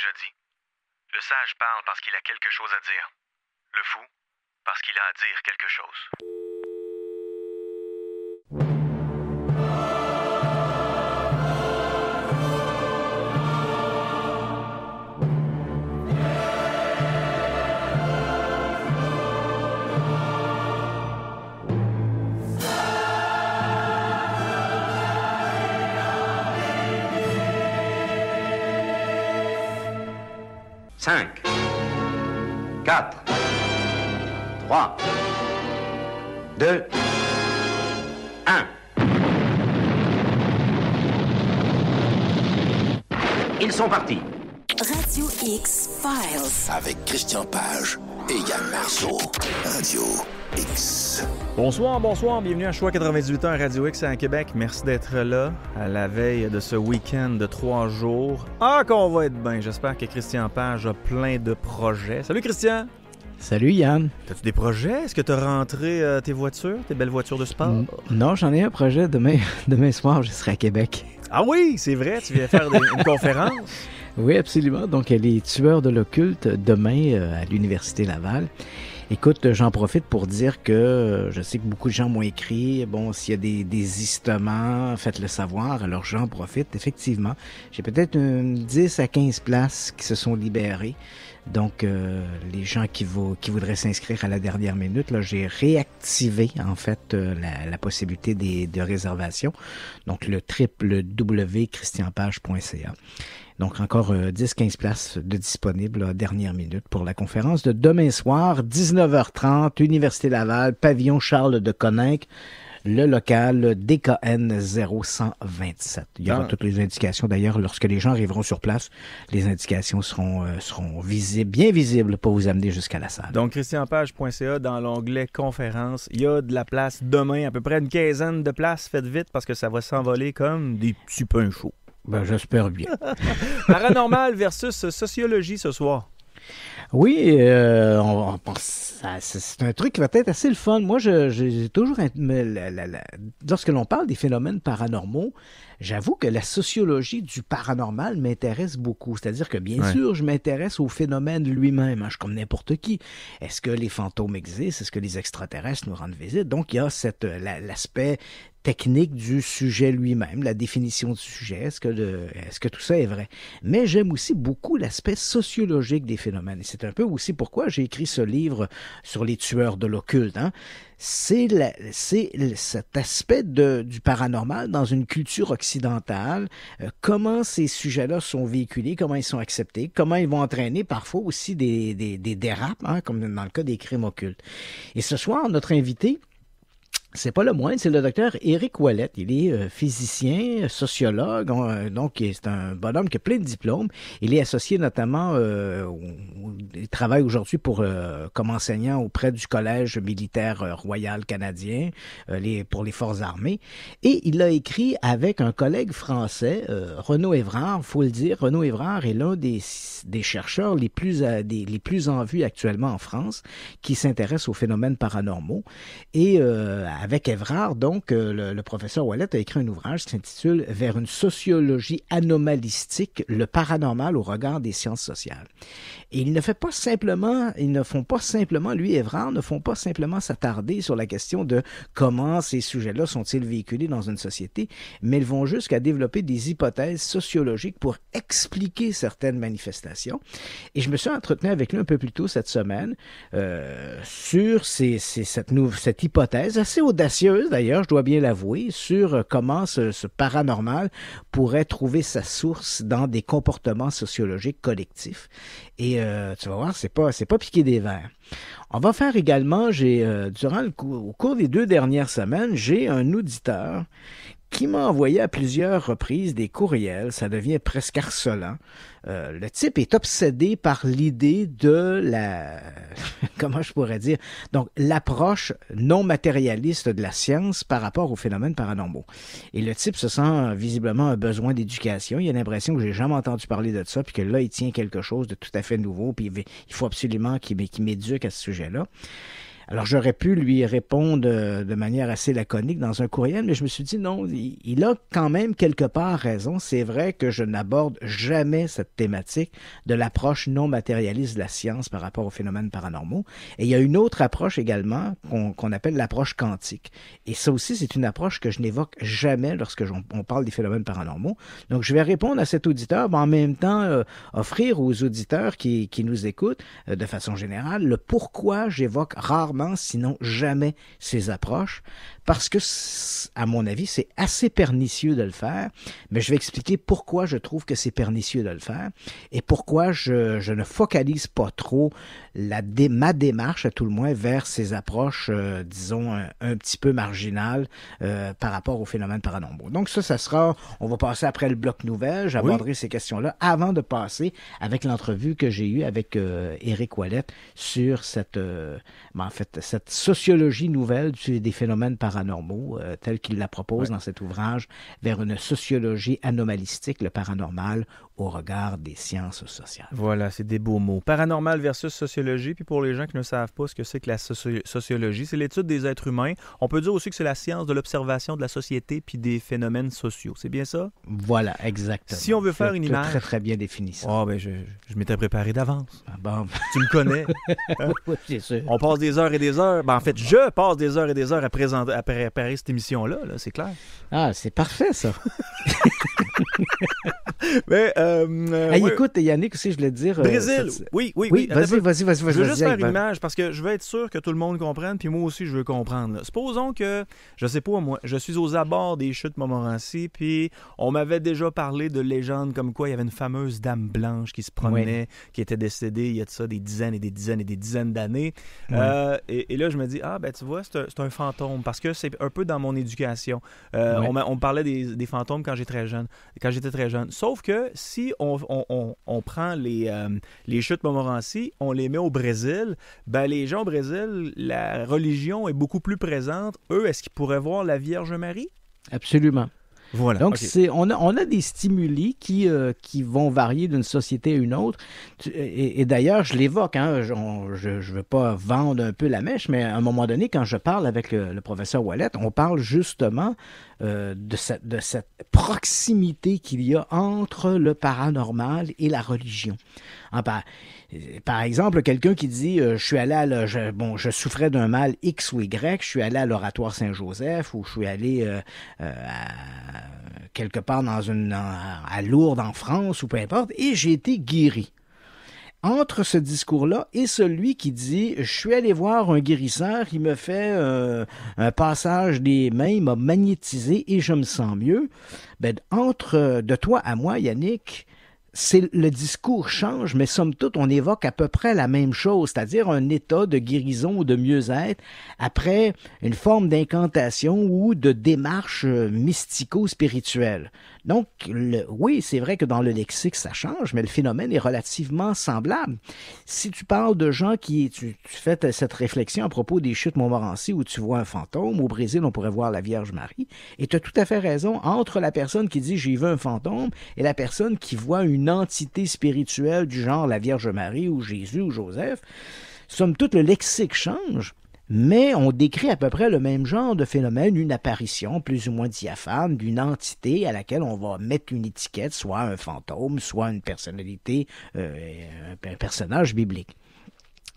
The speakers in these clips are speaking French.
déjà dit. Le sage parle parce qu'il a quelque chose à dire. Le fou, parce qu'il a à dire quelque chose. Cinq, 4, 3, 2, 1. Ils sont partis. Radio X Files. Avec Christian Page et Yann Marceau. Radio X. Bonsoir, bienvenue à Choix 98.1 Radio X à Québec. Merci d'être là à la veille de ce week-end de 3 jours. Ah, qu'on va être bien. J'espère que Christian Page a plein de projets. Salut Christian! Salut Yann. T'as-tu des projets? Est-ce que t'as rentré tes voitures, tes belles voitures de sport? Non, j'en ai un projet. Demain soir, je serai à Québec. Ah oui, c'est vrai, tu viens faire une conférence? Oui, absolument. Donc, les tueurs de l'occulte demain à l'Université Laval. Écoute, j'en profite pour dire que je sais que beaucoup de gens m'ont écrit, bon, s'il y a des désistements, faites-le savoir. Alors, j'en profite, effectivement. J'ai peut-être 10 à 15 places qui se sont libérées. Donc, les gens qui voudraient s'inscrire à la dernière minute, là, j'ai réactivé, en fait, la possibilité de réservation. Donc, le www.christianpage.ca. Donc, encore 10-15 places de disponibles à dernière minute pour la conférence de demain soir, 19h30, Université Laval, pavillon Charles de Coninck, le local DKN 0127. Il y aura toutes les indications. D'ailleurs, lorsque les gens arriveront sur place, les indications seront visibles, bien visibles pour vous amener jusqu'à la salle. Donc, christianpage.ca, dans l'onglet conférence, il y a de la place demain, à peu près une quinzaine de places. Faites vite parce que ça va s'envoler comme des petits pains chauds. Ben, j'espère bien. Paranormal versus sociologie ce soir. Oui, on pense, c'est un truc qui va être assez le fun. Moi, j'ai toujours... Lorsque l'on parle des phénomènes paranormaux, j'avoue que la sociologie du paranormal m'intéresse beaucoup. C'est-à-dire que, bien sûr, je m'intéresse au phénomène lui-même. Je suis comme n'importe qui. Est-ce que les fantômes existent? Est-ce que les extraterrestres nous rendent visite? Donc, il y a l'aspect technique du sujet lui-même, la définition du sujet, est-ce que tout ça est vrai? Mais j'aime aussi beaucoup l'aspect sociologique des phénomènes. Et c'est un peu aussi pourquoi j'ai écrit ce livre sur les tueurs de l'occulte. C'est cet aspect du paranormal dans une culture occidentale, comment ces sujets-là sont véhiculés, comment ils sont acceptés, comment ils vont entraîner parfois aussi des dérapes, comme dans le cas des crimes occultes. Et ce soir, notre invité, c'est pas le moindre, c'est le docteur Éric Ouellette. Il est physicien, sociologue, donc c'est un bonhomme qui a plein de diplômes. Il est associé notamment, il travaille aujourd'hui comme enseignant auprès du Collège militaire royal canadien pour les forces armées. Et il a écrit avec un collègue français, Renaud Évrard, faut le dire. Renaud Évrard est l'un des chercheurs les plus en vue actuellement en France, qui s'intéresse aux phénomènes paranormaux. Et avec Évrard, donc, le professeur Ouellette a écrit un ouvrage qui s'intitule « Vers une sociologie anomalistique, le paranormal au regard des sciences sociales ». Et lui, Évrard, ne font pas simplement s'attarder sur la question de comment ces sujets-là sont-ils véhiculés dans une société, mais ils vont jusqu'à développer des hypothèses sociologiques pour expliquer certaines manifestations. Et je me suis entretenu avec lui un peu plus tôt cette semaine sur cette hypothèse assez audacieuse, d'ailleurs, je dois bien l'avouer, sur comment ce paranormal pourrait trouver sa source dans des comportements sociologiques collectifs. Et tu vas voir, c'est pas piquer des vers. On va faire également, au cours des 2 dernières semaines, j'ai un auditeur qui m'a envoyé à plusieurs reprises des courriels. Ça devient presque harcelant. Le type est obsédé par l'idée de comment je pourrais dire? Donc, l'approche non matérialiste de la science par rapport aux phénomènes paranormaux. Et le type se sent visiblement un besoin d'éducation. Il a l'impression que j'ai jamais entendu parler de ça, puis que là, il tient quelque chose de tout à fait nouveau, puis il faut absolument qu'il m'éduque à ce sujet-là. Alors, j'aurais pu lui répondre de manière assez laconique dans un courriel, mais je me suis dit non, il a quand même quelque part raison. C'est vrai que je n'aborde jamais cette thématique de l'approche non matérialiste de la science par rapport aux phénomènes paranormaux. Et il y a une autre approche également qu'on appelle l'approche quantique. Et ça aussi, c'est une approche que je n'évoque jamais lorsque on parle des phénomènes paranormaux. Donc, je vais répondre à cet auditeur, mais en même temps, offrir aux auditeurs qui nous écoutent, de façon générale, le pourquoi j'évoque rarement, sinon jamais, ces approches, parce que, à mon avis, c'est assez pernicieux de le faire, mais je vais expliquer pourquoi je trouve que c'est pernicieux de le faire et pourquoi je ne focalise pas trop ma démarche, à tout le moins, vers ces approches, disons, un petit peu marginales par rapport aux phénomènes paranormaux. Donc ça sera, on va passer après le bloc nouvelle, j'aborderai ces questions-là avant de passer avec l'entrevue que j'ai eue avec Éric Ouellette sur cette sociologie nouvelle des phénomènes paranormaux, telle qu'il la propose dans cet ouvrage, vers une sociologie anomalistique, le paranormal au regard des sciences sociales. Voilà, c'est des beaux mots. Paranormal versus sociologie, puis pour les gens qui ne savent pas ce que c'est que la sociologie, c'est l'étude des êtres humains. On peut dire aussi que c'est la science de l'observation de la société puis des phénomènes sociaux. C'est bien ça? Voilà, exactement. Si on veut faire une image... Très, très bien défini ça. Oh, ben je m'étais préparé d'avance. Ah bon. Tu me connais. Hein? Oui, c'est sûr. On passe des heures et des heures. Ben, en fait, je passe des heures et des heures à préparer cette émission-là, là, c'est clair. Ah, c'est parfait, ça. Mais, écoute, Yannick, aussi, je voulais te dire... Brésil, oui. Vas-y. Je veux juste faire une image parce que je veux être sûr que tout le monde comprenne, puis moi aussi, je veux comprendre. Là. Supposons que, je sais pas, moi, je suis aux abords des chutes Montmorency, puis on m'avait déjà parlé de légendes comme quoi il y avait une fameuse dame blanche qui se promenait, qui était décédée il y a de ça des dizaines et des dizaines et des dizaines d'années. Et là, je me dis, ben tu vois, c'est un fantôme, parce que c'est un peu dans mon éducation. On me parlait des fantômes quand j'étais très jeune. Sauf que si on prend les chutes Montmorency, on les met au Brésil, ben les gens au Brésil, la religion est beaucoup plus présente. Eux, est-ce qu'ils pourraient voir la Vierge Marie? Absolument. Voilà. Donc, on a des stimuli qui vont varier d'une société à une autre. Et d'ailleurs, je l'évoque, hein, je ne veux pas vendre un peu la mèche, mais à un moment donné, quand je parle avec le professeur Ouellette, on parle justement de cette proximité qu'il y a entre le paranormal et la religion. Par exemple, quelqu'un qui dit je suis allé je souffrais d'un mal X ou Y, je suis allé à l'Oratoire Saint-Joseph ou je suis allé quelque part à Lourdes en France ou peu importe, et j'ai été guéri. Entre ce discours-là et celui qui dit « Je suis allé voir un guérisseur, il me fait un passage des mains, il m'a magnétisé et je me sens mieux. » Entre de toi à moi, Yannick, le discours change, mais somme toute, on évoque à peu près la même chose, c'est-à-dire un état de guérison ou de mieux-être après une forme d'incantation ou de démarche mystico-spirituelle. Donc, oui, c'est vrai que dans le lexique, ça change, mais le phénomène est relativement semblable. Si tu parles de gens tu fais cette réflexion à propos des chutes Montmorency où tu vois un fantôme, au Brésil, on pourrait voir la Vierge Marie, et tu as tout à fait raison, entre la personne qui dit « j'ai vu un fantôme » et la personne qui voit une entité spirituelle du genre la Vierge Marie ou Jésus ou Joseph, somme toute, le lexique change. Mais on décrit à peu près le même genre de phénomène, une apparition plus ou moins diaphane d'une entité à laquelle on va mettre une étiquette, soit un fantôme, soit une personnalité, un personnage biblique.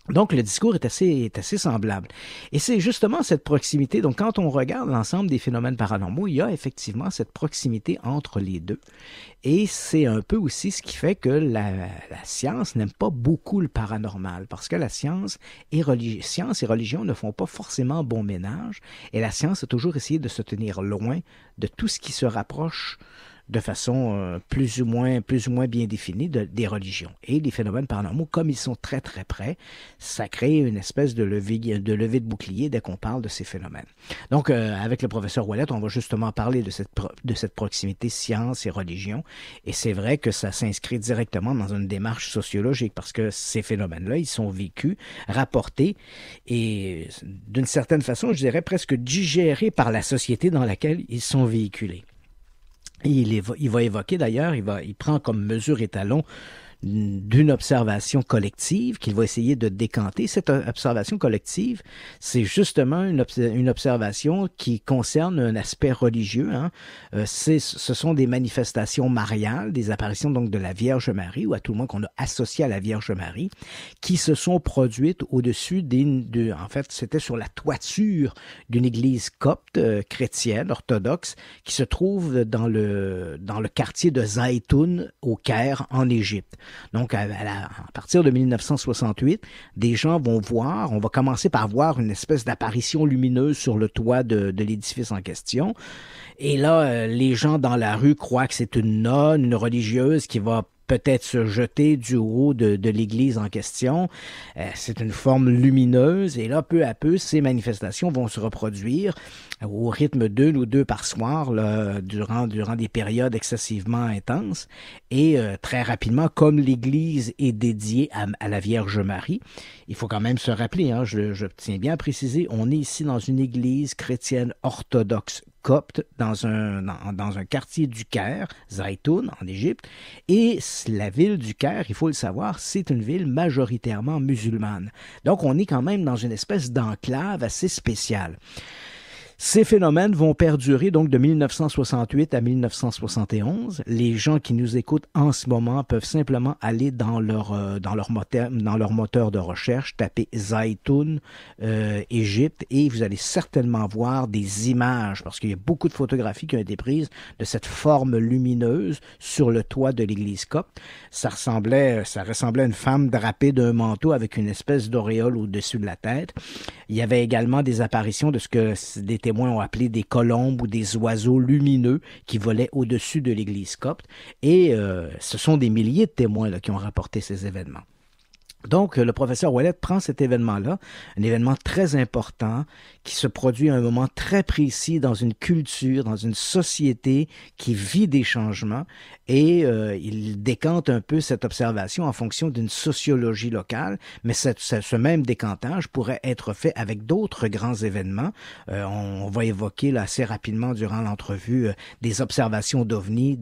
Donc, le discours est assez semblable. Et c'est justement cette proximité. Donc, quand on regarde l'ensemble des phénomènes paranormaux, il y a effectivement cette proximité entre les deux. Et c'est un peu aussi ce qui fait que la science n'aime pas beaucoup le paranormal, parce que la science et religion ne font pas forcément bon ménage. Et la science a toujours essayé de se tenir loin de tout ce qui se rapproche de façon plus ou moins bien définie des religions. Et les phénomènes paranormaux, comme ils sont très très près, ça crée une espèce de levée de bouclier dès qu'on parle de ces phénomènes. Donc, avec le professeur Ouellette, on va justement parler de cette proximité science et religion. Et c'est vrai que ça s'inscrit directement dans une démarche sociologique, parce que ces phénomènes-là, ils sont vécus, rapportés et d'une certaine façon, je dirais presque digérés par la société dans laquelle ils sont véhiculés. Et il va évoquer d'ailleurs, il prend comme mesure étalon d'une observation collective qu'il va essayer de décanter. Cette observation collective, c'est justement une observation qui concerne un aspect religieux. Hein. Ce sont des manifestations mariales, des apparitions donc de la Vierge Marie, ou à tout le moins qu'on a associé à la Vierge Marie, qui se sont produites au-dessus en fait, c'était sur la toiture d'une église copte chrétienne, orthodoxe, qui se trouve dans le quartier de Zaytoun, au Caire, en Égypte. Donc, à partir de 1968, des gens vont voir, on va commencer par voir une espèce d'apparition lumineuse sur le toit de l'édifice en question. Et là, les gens dans la rue croient que c'est une nonne, une religieuse qui va peut-être se jeter du haut de l'église en question. C'est une forme lumineuse et là, peu à peu, ces manifestations vont se reproduire au rythme d'1 ou 2 par soir là, durant des périodes excessivement intenses. Et très rapidement, comme l'église est dédiée à la Vierge Marie, il faut quand même se rappeler, hein, je tiens bien à préciser, on est ici dans une église chrétienne orthodoxe copte dans un quartier du Caire, Zaytoun, en Égypte. Et la ville du Caire, il faut le savoir, c'est une ville majoritairement musulmane. Donc, on est quand même dans une espèce d'enclave assez spéciale. Ces phénomènes vont perdurer donc de 1968 à 1971. Les gens qui nous écoutent en ce moment peuvent simplement aller dans leur moteur de recherche, taper Zaytoun, Égypte, et vous allez certainement voir des images, parce qu'il y a beaucoup de photographies qui ont été prises de cette forme lumineuse sur le toit de l'église copte. Ça ressemblait à une femme drapée d'un manteau avec une espèce d'auréole au-dessus de la tête. Il y avait également des apparitions de ce que des témoins ont appelé des colombes ou des oiseaux lumineux qui volaient au-dessus de l'église copte. Et ce sont des milliers de témoins là, qui ont rapporté ces événements. Donc, le professeur Ouellet prend cet événement-là, un événement très important qui se produit à un moment très précis dans une culture, dans une société qui vit des changements, et il décante un peu cette observation en fonction d'une sociologie locale, mais ce même décantage pourrait être fait avec d'autres grands événements. On va évoquer là, assez rapidement durant l'entrevue des observations d'OVNI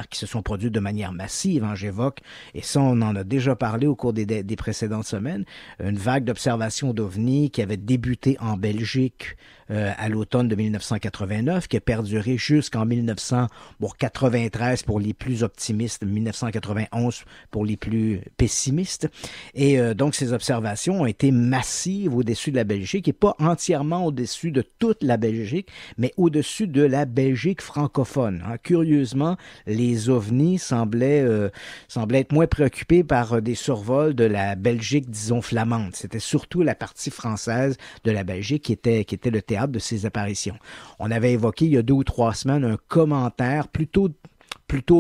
qui se sont produites de manière massive. Hein, j'évoque, et ça on en a déjà parlé au cours des précédentes semaines, une vague d'observations d'OVNI qui avait débuté en Belgique à l'automne de 1989, qui a perduré jusqu'en 1993 pour les plus optimistes, 1991 pour les plus pessimistes. Et donc, ces observations ont été massives au-dessus de la Belgique, et pas entièrement au-dessus de toute la Belgique, mais au-dessus de la Belgique francophone. Hein. Curieusement, les ovnis semblaient être moins préoccupés par des survols de la Belgique, disons, flamande. C'était surtout la partie française de la Belgique qui était le théâtre de ces apparitions. On avait évoqué il y a 2 ou 3 semaines un commentaire plutôt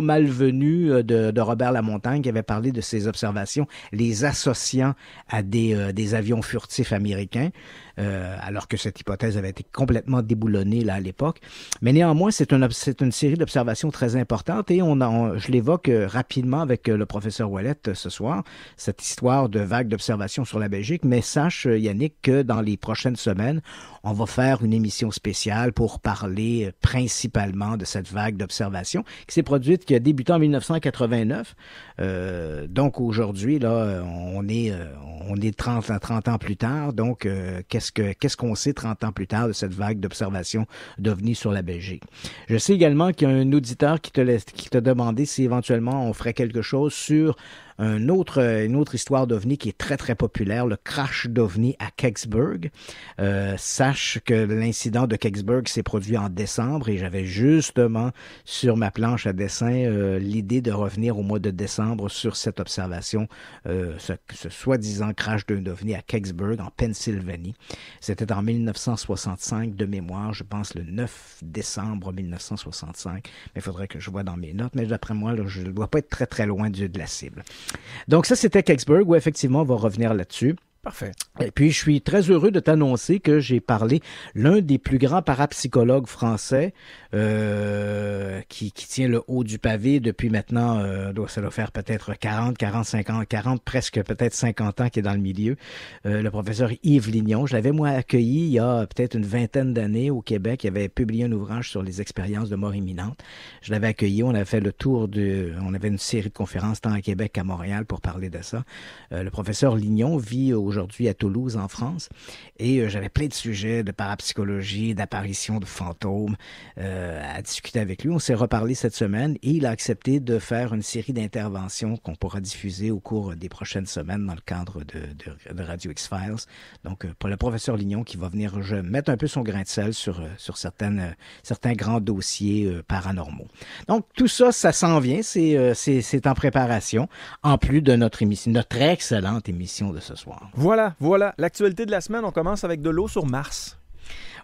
malvenu de Robert Lamontagne qui avait parlé de ces observations, les associant à des avions furtifs américains, alors que cette hypothèse avait été complètement déboulonnée là à l'époque. Mais néanmoins, c'est une série d'observations très importantes, et je l'évoque rapidement avec le professeur Ouellet ce soir, cette histoire de vague d'observations sur la Belgique. Mais sache, Yannick, que dans les prochaines semaines, on va faire une émission spéciale pour parler principalement de cette vague d'observations qui a débuté en 1989. Donc aujourd'hui, là, on est 30 ans plus tard. Donc, qu'est-ce qu'on sait 30 ans plus tard de cette vague d'observation d'OVNI sur la Belgique? Je sais également qu'il y a un auditeur qui t'a demandé si éventuellement on ferait quelque chose sur une autre histoire d'OVNI qui est très, très populaire, le crash d'OVNI à Kecksburg. Sache que l'incident de Kecksburg s'est produit en décembre, et j'avais justement sur ma planche à dessin l'idée de revenir au mois de décembre sur cette observation, ce soi-disant crash d'un OVNI à Kecksburg, en Pennsylvanie. C'était en 1965 de mémoire, je pense le 9 décembre 1965. Mais il faudrait que je vois dans mes notes, mais d'après moi, là, je ne dois pas être très, très loin de la cible. Donc ça, c'était Kecksburg, où effectivement, on va revenir là-dessus. Parfait. Et puis, je suis très heureux de t'annoncer que j'ai parlé l'un des plus grands parapsychologues français qui tient le haut du pavé depuis maintenant, ça doit faire peut-être 45 ans, 40, presque peut-être 50 ans qu'il est dans le milieu, le professeur Yves Lignon. Je l'avais, moi, accueilli il y a peut-être une vingtaine d'années au Québec. Il avait publié un ouvrage sur les expériences de mort imminente. Je l'avais accueilli, on avait fait le tour on avait une série de conférences tant à Québec qu'à Montréal pour parler de ça. Le professeur Lignon vit aujourd'hui à Toulouse, en France, et j'avais plein de sujets de parapsychologie, d'apparition de fantômes à discuter avec lui. On s'est reparlé cette semaine et il a accepté de faire une série d'interventions qu'on pourra diffuser au cours des prochaines semaines dans le cadre de Radio X-Files. Donc, pour le professeur Lignon qui va venir mettre un peu son grain de sel sur certains grands dossiers paranormaux. Donc, tout ça, ça s'en vient, c'est en préparation, en plus de notre émission, notre excellente émission de ce soir. Voilà. L'actualité de la semaine, on commence avec de l'eau sur Mars.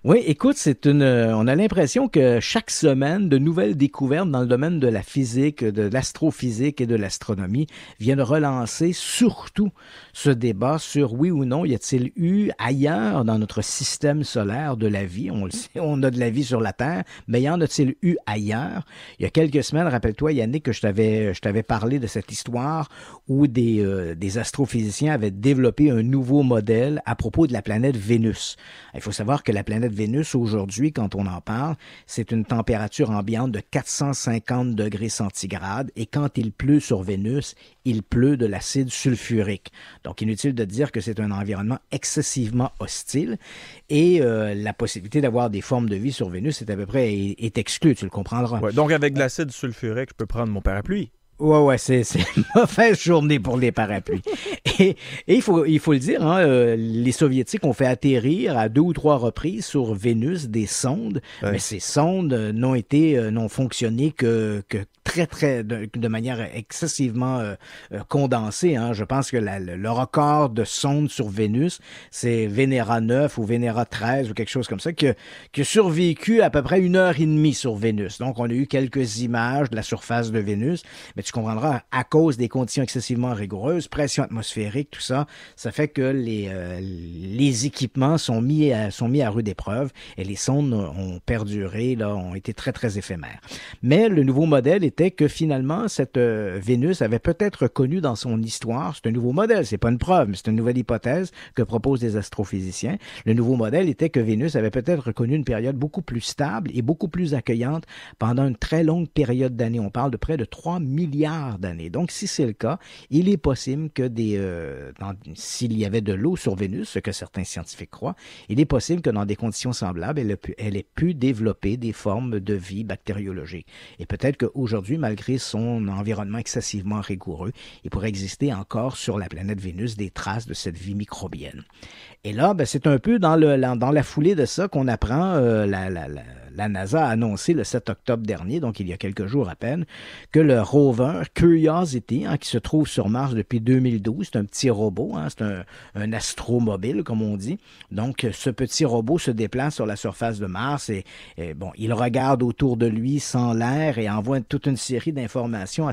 Oui, écoute, on a l'impression que chaque semaine, de nouvelles découvertes dans le domaine de la physique, de l'astrophysique et de l'astronomie viennent relancer surtout ce débat sur oui ou non, y a-t-il eu ailleurs dans notre système solaire de la vie? On le sait, on a de la vie sur la Terre, mais y en a-t-il eu ailleurs? Il y a quelques semaines, rappelle-toi, Yannick, que je t'avais parlé de cette histoire où des astrophysiciens avaient développé un nouveau modèle à propos de la planète Vénus. Il faut savoir que la planète Vénus, aujourd'hui, quand on en parle, c'est une température ambiante de 450 degrés centigrades et quand il pleut sur Vénus, il pleut de l'acide sulfurique. Donc, inutile de dire que c'est un environnement excessivement hostile et la possibilité d'avoir des formes de vie sur Vénus est à peu près est exclue, tu le comprendras. Ouais, donc, avec de l'acide sulfurique, je peux prendre mon parapluie. Ouais, c'est une mauvaise journée pour les parapluies. Et il faut le dire, hein, les Soviétiques ont fait atterrir à 2 ou 3 reprises sur Vénus des sondes, mais ces sondes n'ont fonctionné que très, de manière excessivement condensée. Hein. Je pense que le record de sondes sur Vénus, c'est Vénéra 9 ou Vénéra 13 ou quelque chose comme ça, qui a survécu à peu près 1h30 sur Vénus. Donc, on a eu quelques images de la surface de Vénus, mais tu comprendras, à cause des conditions excessivement rigoureuses, pression atmosphérique, tout ça, ça fait que les équipements sont mis à rude épreuve et les sondes ont perduré, ont été très, très éphémères. Mais le nouveau modèle était que finalement, cette Vénus avait peut-être connu dans son histoire, c'est un nouveau modèle, c'est pas une preuve, mais c'est une nouvelle hypothèse que proposent les astrophysiciens. Le nouveau modèle était que Vénus avait peut-être connu une période beaucoup plus stable et beaucoup plus accueillante pendant une très longue période d'années. On parle de près de 3 milliards d'années. Donc, si c'est le cas, il est possible que s'il y avait de l'eau sur Vénus, ce que certains scientifiques croient, il est possible que dans des conditions semblables, elle ait pu développer des formes de vie bactériologique. Et peut-être qu'aujourd'hui, malgré son environnement excessivement rigoureux, il pourrait exister encore sur la planète Vénus des traces de cette vie microbienne. Et là, c'est un peu dans la foulée de ça qu'on apprend, la NASA a annoncé le 7 octobre dernier, donc il y a quelques jours à peine, que le rover Curiosity, qui se trouve sur Mars depuis 2012, c'est un petit robot, c'est un astromobile, comme on dit. Donc, ce petit robot se déplace sur la surface de Mars et il regarde autour de lui sans l'air et envoie toute une série d'informations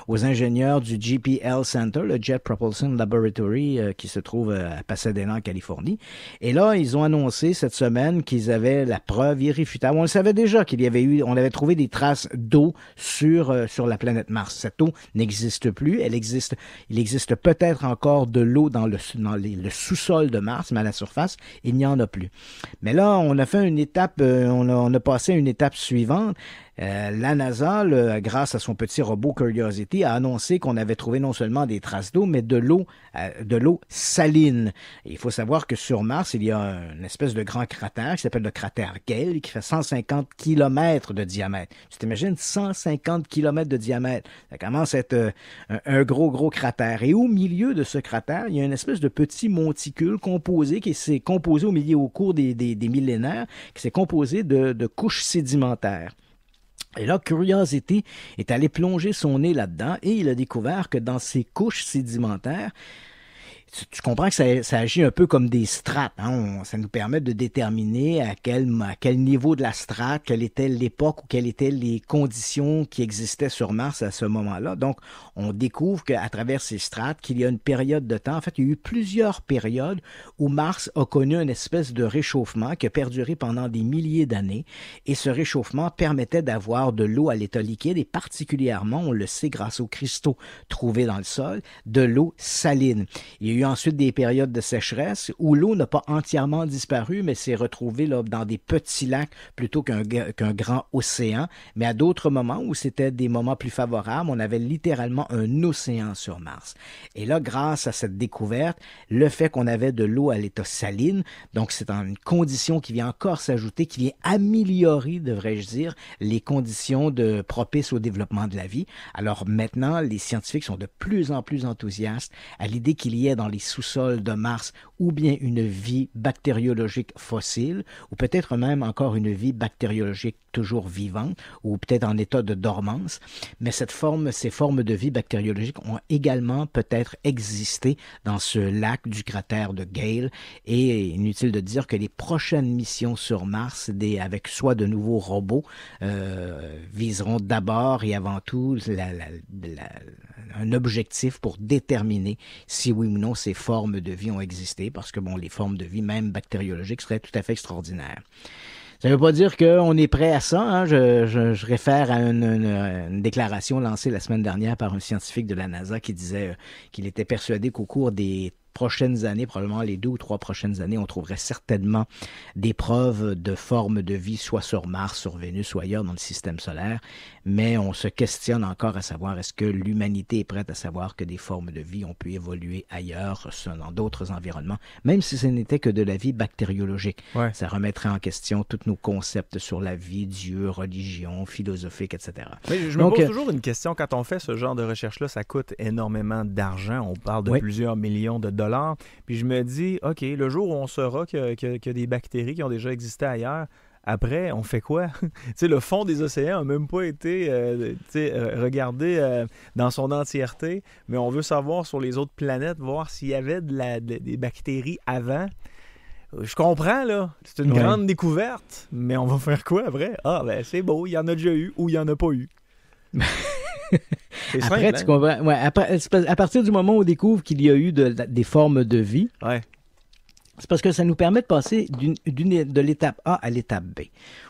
aux ingénieurs du JPL Center, le Jet Propulsion Laboratory, qui se trouve à Pasadena, en Californie. Et là, ils ont annoncé cette semaine qu'ils avaient la preuve irréfutable. On le savait déjà on avait trouvé des traces d'eau sur la planète Mars. Cette eau n'existe plus. Il existe peut-être encore de l'eau dans le sous-sol de Mars, mais à la surface, il n'y en a plus. Mais là, on a fait une étape, on a passé à une étape suivante. La NASA, grâce à son petit robot Curiosity, a annoncé qu'on avait trouvé non seulement des traces d'eau, mais de l'eau saline. Et il faut savoir que sur Mars, il y a une espèce de grand cratère qui s'appelle le cratère Gale, qui fait 150 km de diamètre. Tu t'imagines 150 km de diamètre. Ça commence à être un gros cratère. Et au milieu de ce cratère, il y a une espèce de petit monticule composé, qui s'est composé au cours des millénaires, qui s'est composé de couches sédimentaires. Et là, Curiosity est allé plonger son nez là-dedans et il a découvert que dans ces couches sédimentaires, Tu comprends que ça agit un peu comme des strates. Hein? Ça nous permet de déterminer à quel niveau de la strate, quelle était l'époque ou quelles étaient les conditions qui existaient sur Mars à ce moment-là. Donc, on découvre qu'à travers ces strates, qu'il y a une période de temps. En fait, il y a eu plusieurs périodes où Mars a connu une espèce de réchauffement qui a perduré pendant des milliers d'années. Et ce réchauffement permettait d'avoir de l'eau à l'état liquide et particulièrement, on le sait grâce aux cristaux trouvés dans le sol, de l'eau saline. Il y a eu ensuite des périodes de sécheresse où l'eau n'a pas entièrement disparu, mais s'est retrouvée là, dans des petits lacs plutôt qu'un grand océan. Mais à d'autres moments où c'était des moments plus favorables, on avait littéralement un océan sur Mars. Et là, grâce à cette découverte, le fait qu'on avait de l'eau à l'état saline, donc c'est une condition qui vient encore s'ajouter, qui vient améliorer, devrais-je dire, les conditions propices au développement de la vie. Alors maintenant, les scientifiques sont de plus en plus enthousiastes à l'idée qu'il y ait dans les sous-sols de Mars ou bien une vie bactériologique fossile, ou peut-être même encore une vie bactériologique toujours vivante, ou peut-être en état de dormance. Mais ces formes de vie bactériologique ont également peut-être existé dans ce lac du cratère de Gale. Et inutile de dire que les prochaines missions sur Mars, avec soit de nouveaux robots, viseront d'abord et avant tout un objectif pour déterminer si oui ou non ces formes de vie ont existé, parce que les formes de vie, même bactériologiques, seraient tout à fait extraordinaires. Ça ne veut pas dire qu'on est prêt à ça. Hein? Je réfère à une déclaration lancée la semaine dernière par un scientifique de la NASA qui disait qu'il était persuadé qu'au cours des prochaines années, probablement les 2 ou 3 prochaines années, on trouverait certainement des preuves de formes de vie, soit sur Mars, sur Vénus ou ailleurs dans le système solaire. Mais on se questionne encore à savoir est-ce que l'humanité est prête à savoir que des formes de vie ont pu évoluer ailleurs, dans d'autres environnements, même si ce n'était que de la vie bactériologique. Ouais. Ça remettrait en question tous nos concepts sur la vie, Dieu, religion, philosophique, etc. Mais je me pose toujours une question. Quand on fait ce genre de recherche-là, ça coûte énormément d'argent. On parle de plusieurs millions de dollars. Puis je me dis, OK, le jour où on saura qu'il y a des bactéries qui ont déjà existé ailleurs, après, on fait quoi? Le fond des océans n'a même pas été regardé dans son entièreté, mais on veut savoir sur les autres planètes, voir s'il y avait des bactéries avant. Je comprends, là. C'est une grande découverte, mais on va faire quoi après? Ah, ben c'est beau, il y en a déjà eu ou il n'y en a pas eu. C'est après, simple, tu comprends. Ouais, à partir du moment où on découvre qu'il y a eu des formes de vie, c'est parce que ça nous permet de passer de l'étape A à l'étape B.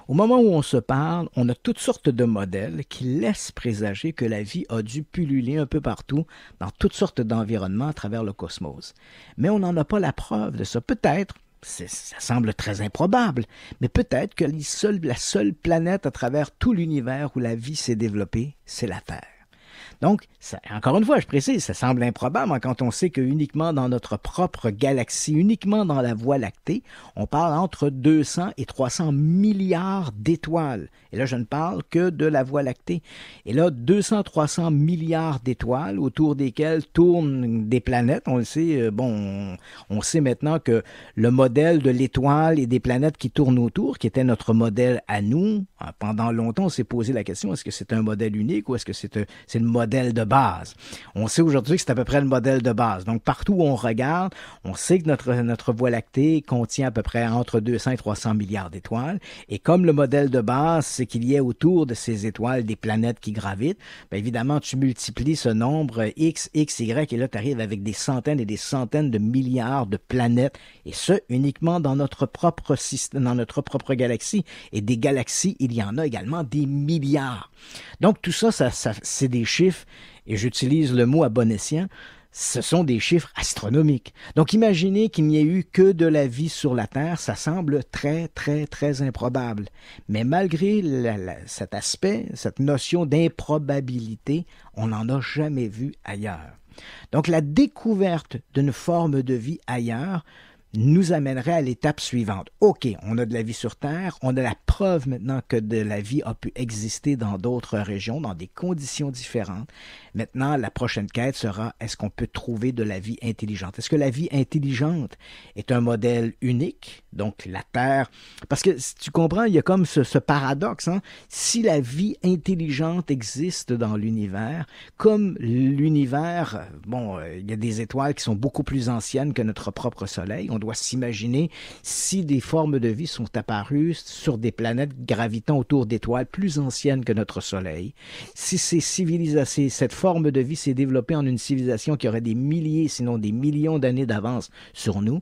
Au moment où on se parle, on a toutes sortes de modèles qui laissent présager que la vie a dû pulluler un peu partout, dans toutes sortes d'environnements à travers le cosmos. Mais on n'en a pas la preuve de ça. Peut-être, ça semble très improbable, mais peut-être que la seule planète à travers tout l'univers où la vie s'est développée, c'est la Terre. Donc, encore une fois, je précise, ça semble improbable quand on sait que uniquement dans notre propre galaxie, uniquement dans la Voie lactée, on parle entre 200 et 300 milliards d'étoiles. Et là, je ne parle que de la Voie lactée. Et là, 200-300 milliards d'étoiles autour desquelles tournent des planètes. On le sait, on sait maintenant que le modèle de l'étoile et des planètes qui tournent autour, qui était notre modèle à nous, pendant longtemps, on s'est posé la question, est-ce que c'est un modèle unique ou est-ce que c'est le modèle de base? On sait aujourd'hui que c'est à peu près le modèle de base. Donc, partout où on regarde, on sait que notre Voie lactée contient à peu près entre 200 et 300 milliards d'étoiles. Et comme le modèle de base, c'est qu'il y ait autour de ces étoiles des planètes qui gravitent, bien évidemment, tu multiplies ce nombre X, Y, et là, tu arrives avec des centaines et des centaines de milliards de planètes, et ce, uniquement dans notre propre système, dans notre propre galaxie. Et des galaxies, il y en a également des milliards. Donc, tout ça, c'est des chiffres, et j'utilise le mot à bon escient, ce sont des chiffres astronomiques. Donc, imaginez qu'il n'y ait eu que de la vie sur la Terre, ça semble très, très, très improbable. Mais malgré cet aspect, cette notion d'improbabilité, on n'en a jamais vu ailleurs. Donc, la découverte d'une forme de vie ailleurs nous amènerait à l'étape suivante. OK, on a de la vie sur Terre, on a la preuve maintenant que de la vie a pu exister dans d'autres régions, dans des conditions différentes. Maintenant, la prochaine quête sera, est-ce qu'on peut trouver de la vie intelligente? Est-ce que la vie intelligente est un modèle unique? Donc, la Terre... Parce que, si tu comprends, il y a comme ce paradoxe. Hein? Si la vie intelligente existe dans l'univers, comme l'univers, il y a des étoiles qui sont beaucoup plus anciennes que notre propre Soleil. On doit s'imaginer si des formes de vie sont apparues sur des planètes gravitant autour d'étoiles plus anciennes que notre Soleil. Si cette forme de vie s'est développée en une civilisation qui aurait des milliers, sinon des millions d'années d'avance sur nous,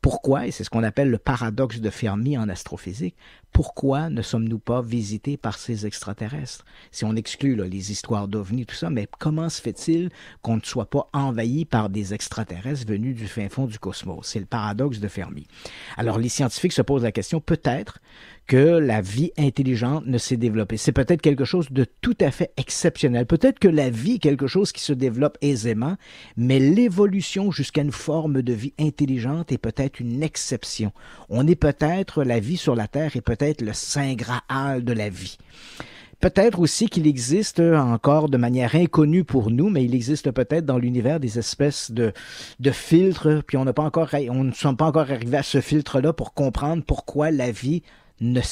pourquoi, et c'est ce qu'on appelle le paradoxe de Fermi en astrophysique, pourquoi ne sommes-nous pas visités par ces extraterrestres? Si on exclut les histoires d'ovnis, tout ça, mais comment se fait-il qu'on ne soit pas envahi par des extraterrestres venus du fin fond du cosmos? C'est le paradoxe de Fermi. Alors, les scientifiques se posent la question, peut-être que la vie intelligente ne s'est développée. C'est peut-être quelque chose de tout à fait exceptionnel. Peut-être que la vie est quelque chose qui se développe aisément, mais l'évolution jusqu'à une forme de vie intelligente est peut-être une exception. On est peut-être, la vie sur la Terre est peut-être le saint Graal de la vie. Peut-être aussi qu'il existe encore de manière inconnue pour nous, mais il existe peut-être dans l'univers des espèces de filtres, puis on ne sommes pas encore arrivés à ce filtre-là pour comprendre pourquoi la vie n'a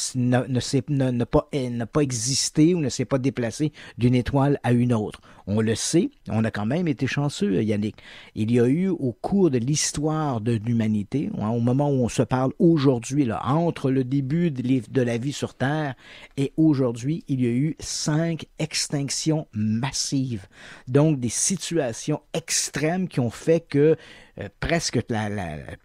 pas existé ou ne s'est pas déplacé d'une étoile à une autre. On le sait, on a quand même été chanceux, Yannick. Il y a eu au cours de l'histoire de l'humanité, au moment où on se parle aujourd'hui, là, entre le début de la vie sur Terre et aujourd'hui, il y a eu 5 extinctions massives. Donc des situations extrêmes qui ont fait que presque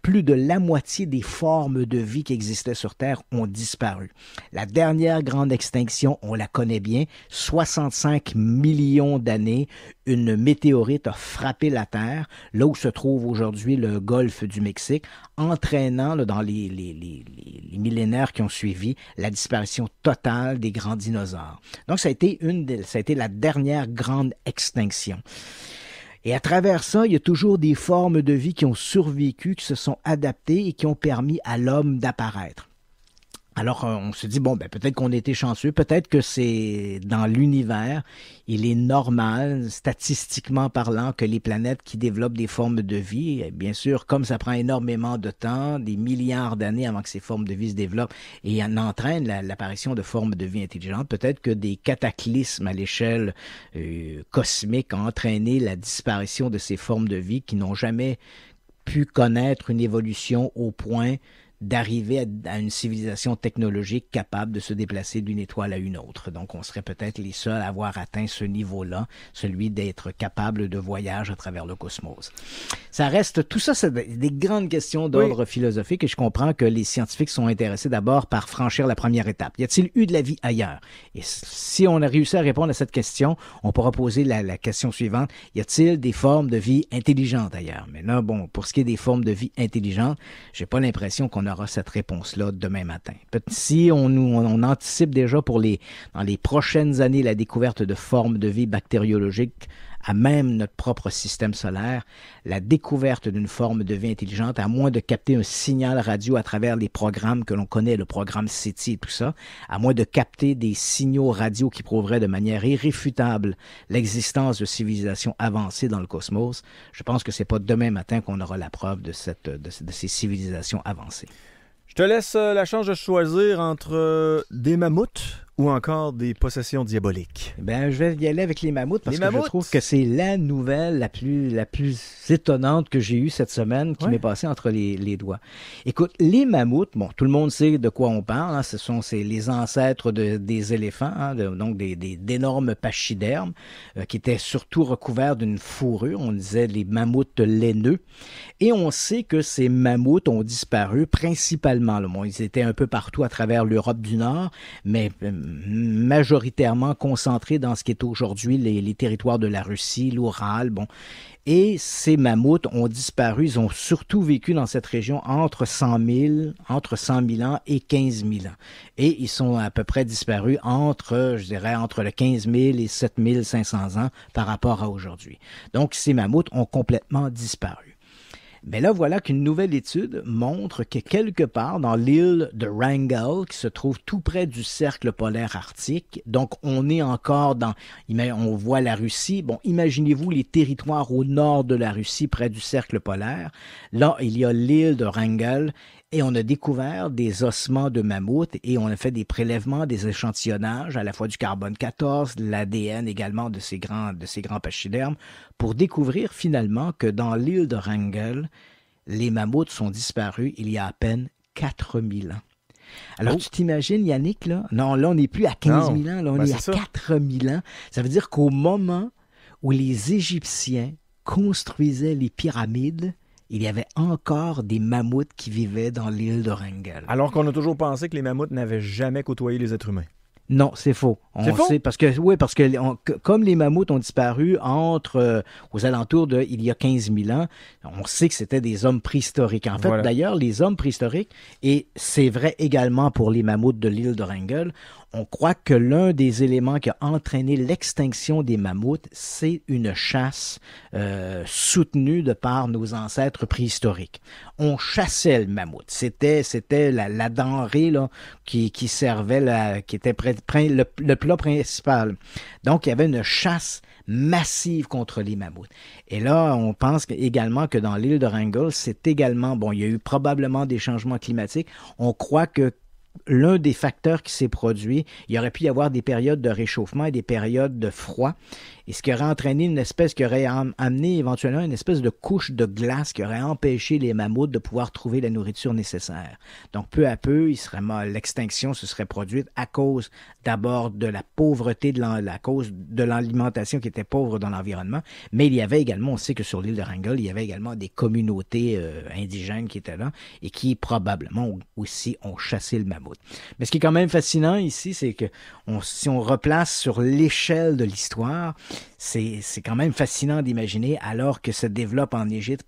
plus de la moitié des formes de vie qui existaient sur Terre ont disparu. La dernière grande extinction, on la connaît bien, 65 millions d'années, une météorite a frappé la Terre, là où se trouve aujourd'hui le golfe du Mexique, entraînant dans les millénaires qui ont suivi la disparition totale des grands dinosaures. Donc ça a été la dernière grande extinction. Et à travers ça, il y a toujours des formes de vie qui ont survécu, qui se sont adaptées et qui ont permis à l'homme d'apparaître. Alors, on se dit, peut-être qu'on a été chanceux, peut-être que c'est dans l'univers, il est normal, statistiquement parlant, que les planètes qui développent des formes de vie, bien sûr, comme ça prend énormément de temps, des milliards d'années avant que ces formes de vie se développent et en entraînent l'apparition de formes de vie intelligentes, peut-être que des cataclysmes à l'échelle cosmique ont entraîné la disparition de ces formes de vie qui n'ont jamais pu connaître une évolution au point d'arriver à une civilisation technologique capable de se déplacer d'une étoile à une autre. Donc, on serait peut-être les seuls à avoir atteint ce niveau-là, celui d'être capable de voyage à travers le cosmos. Ça reste, tout ça, c'est des grandes questions d'ordre philosophique et je comprends que les scientifiques sont intéressés d'abord par franchir la première étape. Y a-t-il eu de la vie ailleurs? Et si on a réussi à répondre à cette question, on pourra poser la question suivante. Y a-t-il des formes de vie intelligentes ailleurs? Mais là, pour ce qui est des formes de vie intelligentes, j'ai pas l'impression qu'on aura cette réponse-là demain matin. Si on anticipe déjà dans les prochaines années la découverte de formes de vie bactériologiques à même notre propre système solaire, la découverte d'une forme de vie intelligente, à moins de capter un signal radio à travers les programmes que l'on connaît, le programme SETI et tout ça, à moins de capter des signaux radio qui prouveraient de manière irréfutable l'existence de civilisations avancées dans le cosmos, je pense que c'est pas demain matin qu'on aura la preuve de ces civilisations avancées. Je te laisse la chance de choisir entre des mammouths ou encore des possessions diaboliques. Je vais y aller avec les mammouths parce que je trouve que c'est la nouvelle la plus étonnante que j'ai eue cette semaine qui m'est passée entre les doigts. Écoute, les mammouths, tout le monde sait de quoi on parle, hein, c'est les ancêtres des éléphants, hein, donc d'énormes pachydermes qui étaient surtout recouverts d'une fourrure, on disait les mammouths laineux, et on sait que ces mammouths ont disparu principalement, ils étaient un peu partout à travers l'Europe du Nord, mais majoritairement concentrés dans ce qui est aujourd'hui les territoires de la Russie, l'Oural, Et ces mammouths ont disparu, ils ont surtout vécu dans cette région entre 100 000 ans et 15 000 ans. Et ils sont à peu près disparus entre le 15 000 et 7 500 ans par rapport à aujourd'hui. Donc, ces mammouths ont complètement disparu. Mais là, voilà qu'une nouvelle étude montre que quelque part dans l'île de Wrangel, qui se trouve tout près du cercle polaire arctique, donc on est encore on voit la Russie. Bon, imaginez-vous les territoires au nord de la Russie, près du cercle polaire. Là, il y a l'île de Wrangel. Et on a découvert des ossements de mammouth et on a fait des prélèvements, des échantillonnages, à la fois du carbone 14, de l'ADN également de ces grands pachydermes, pour découvrir finalement que dans l'île de Wrangel, les mammouths sont disparus il y a à peine 4000 ans. Alors, tu t'imagines, Yannick, là? Non, là, on n'est plus à 15 000 ans, là, on est à 4000 ans. Ça veut dire qu'au moment où les Égyptiens construisaient les pyramides, il y avait encore des mammouths qui vivaient dans l'île de Wrangel. Alors qu'on a toujours pensé que les mammouths n'avaient jamais côtoyé les êtres humains. Non, c'est faux. C'est faux? Parce que comme les mammouths ont disparu aux alentours de il y a 15 000 ans, on sait que c'était des hommes préhistoriques. En fait, D'ailleurs, les hommes préhistoriques, et c'est vrai également pour les mammouths de l'île de Wrangel, on croit que l'un des éléments qui a entraîné l'extinction des mammouths, c'est une chasse soutenue de par nos ancêtres préhistoriques. On chassait le mammouth. C'était la denrée là, qui servait, qui était le plat principal. Donc, il y avait une chasse massive contre les mammouths. Et là, on pense également que dans l'île de Wrangel, c'est également, il y a eu probablement des changements climatiques. On croit que l'un des facteurs qui s'est produit, il y aurait pu y avoir des périodes de réchauffement et des périodes de froid, et ce qui aurait entraîné une espèce qui aurait amené éventuellement une espèce de couche de glace qui aurait empêché les mammouths de pouvoir trouver la nourriture nécessaire. Donc, peu à peu, l'extinction se serait produite à cause d'abord de la pauvreté, à cause de l'alimentation qui était pauvre dans l'environnement, mais il y avait également, on sait que sur l'île de Wrangel, il y avait également des communautés indigènes qui étaient là et qui probablement aussi ont chassé le mammouth. Mais ce qui est quand même fascinant ici, c'est que si on replace sur l'échelle de l'histoire, c'est quand même fascinant d'imaginer, alors que se développe en Égypte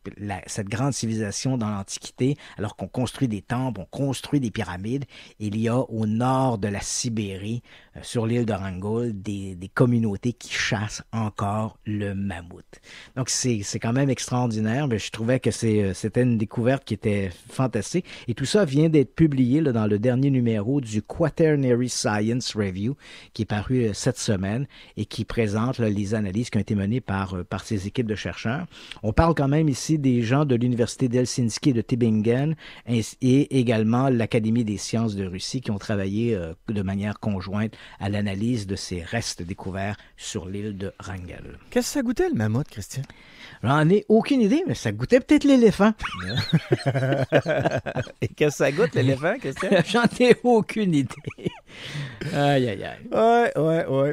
cette grande civilisation dans l'Antiquité, alors qu'on construit des temples, on construit des pyramides, il y a au nord de la Sibérie, sur l'île de Wrangel, des communautés qui chassent encore le mammouth. Donc c'est quand même extraordinaire, mais je trouvais que c'était une découverte qui était fantastique. Et tout ça vient d'être publié là, dans le dernier numéro du Quaternary Science Review, qui est paru cette semaine et qui présente là, les analyses qui ont été menées par ces équipes de chercheurs. On parle quand même ici des gens de l'Université d'Helsinki et de Tübingen et également l'Académie des sciences de Russie qui ont travaillé de manière conjointe à l'analyse de ces restes découverts sur l'île de Wrangel. Qu'est-ce que ça goûtait le mammouth, Christian? J'en ai aucune idée, mais ça goûtait peut-être l'éléphant. Et qu'est-ce que ça goûte l'éléphant, Christian? J'en ai aucune idée. Aïe, aïe, aïe. Ouais.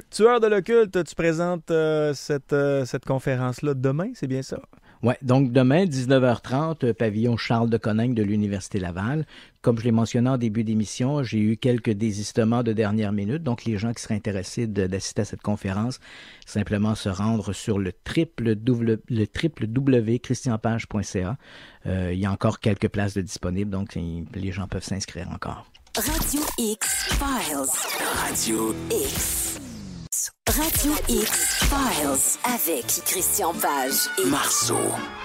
Tueur de l'occulte, tu présentes cette conférence-là demain, c'est bien ça? Oui, donc demain, 19h30, pavillon Charles de Coninck de l'Université Laval. Comme je l'ai mentionné en début d'émission, j'ai eu quelques désistements de dernière minute. Donc, les gens qui seraient intéressés d'assister à cette conférence, simplement se rendre sur le www.christianpage.ca. Il y a encore quelques places de disponibles, donc les gens peuvent s'inscrire encore. Radio X Files. Radio X. Radio X Files avec Christian Page et Marceau.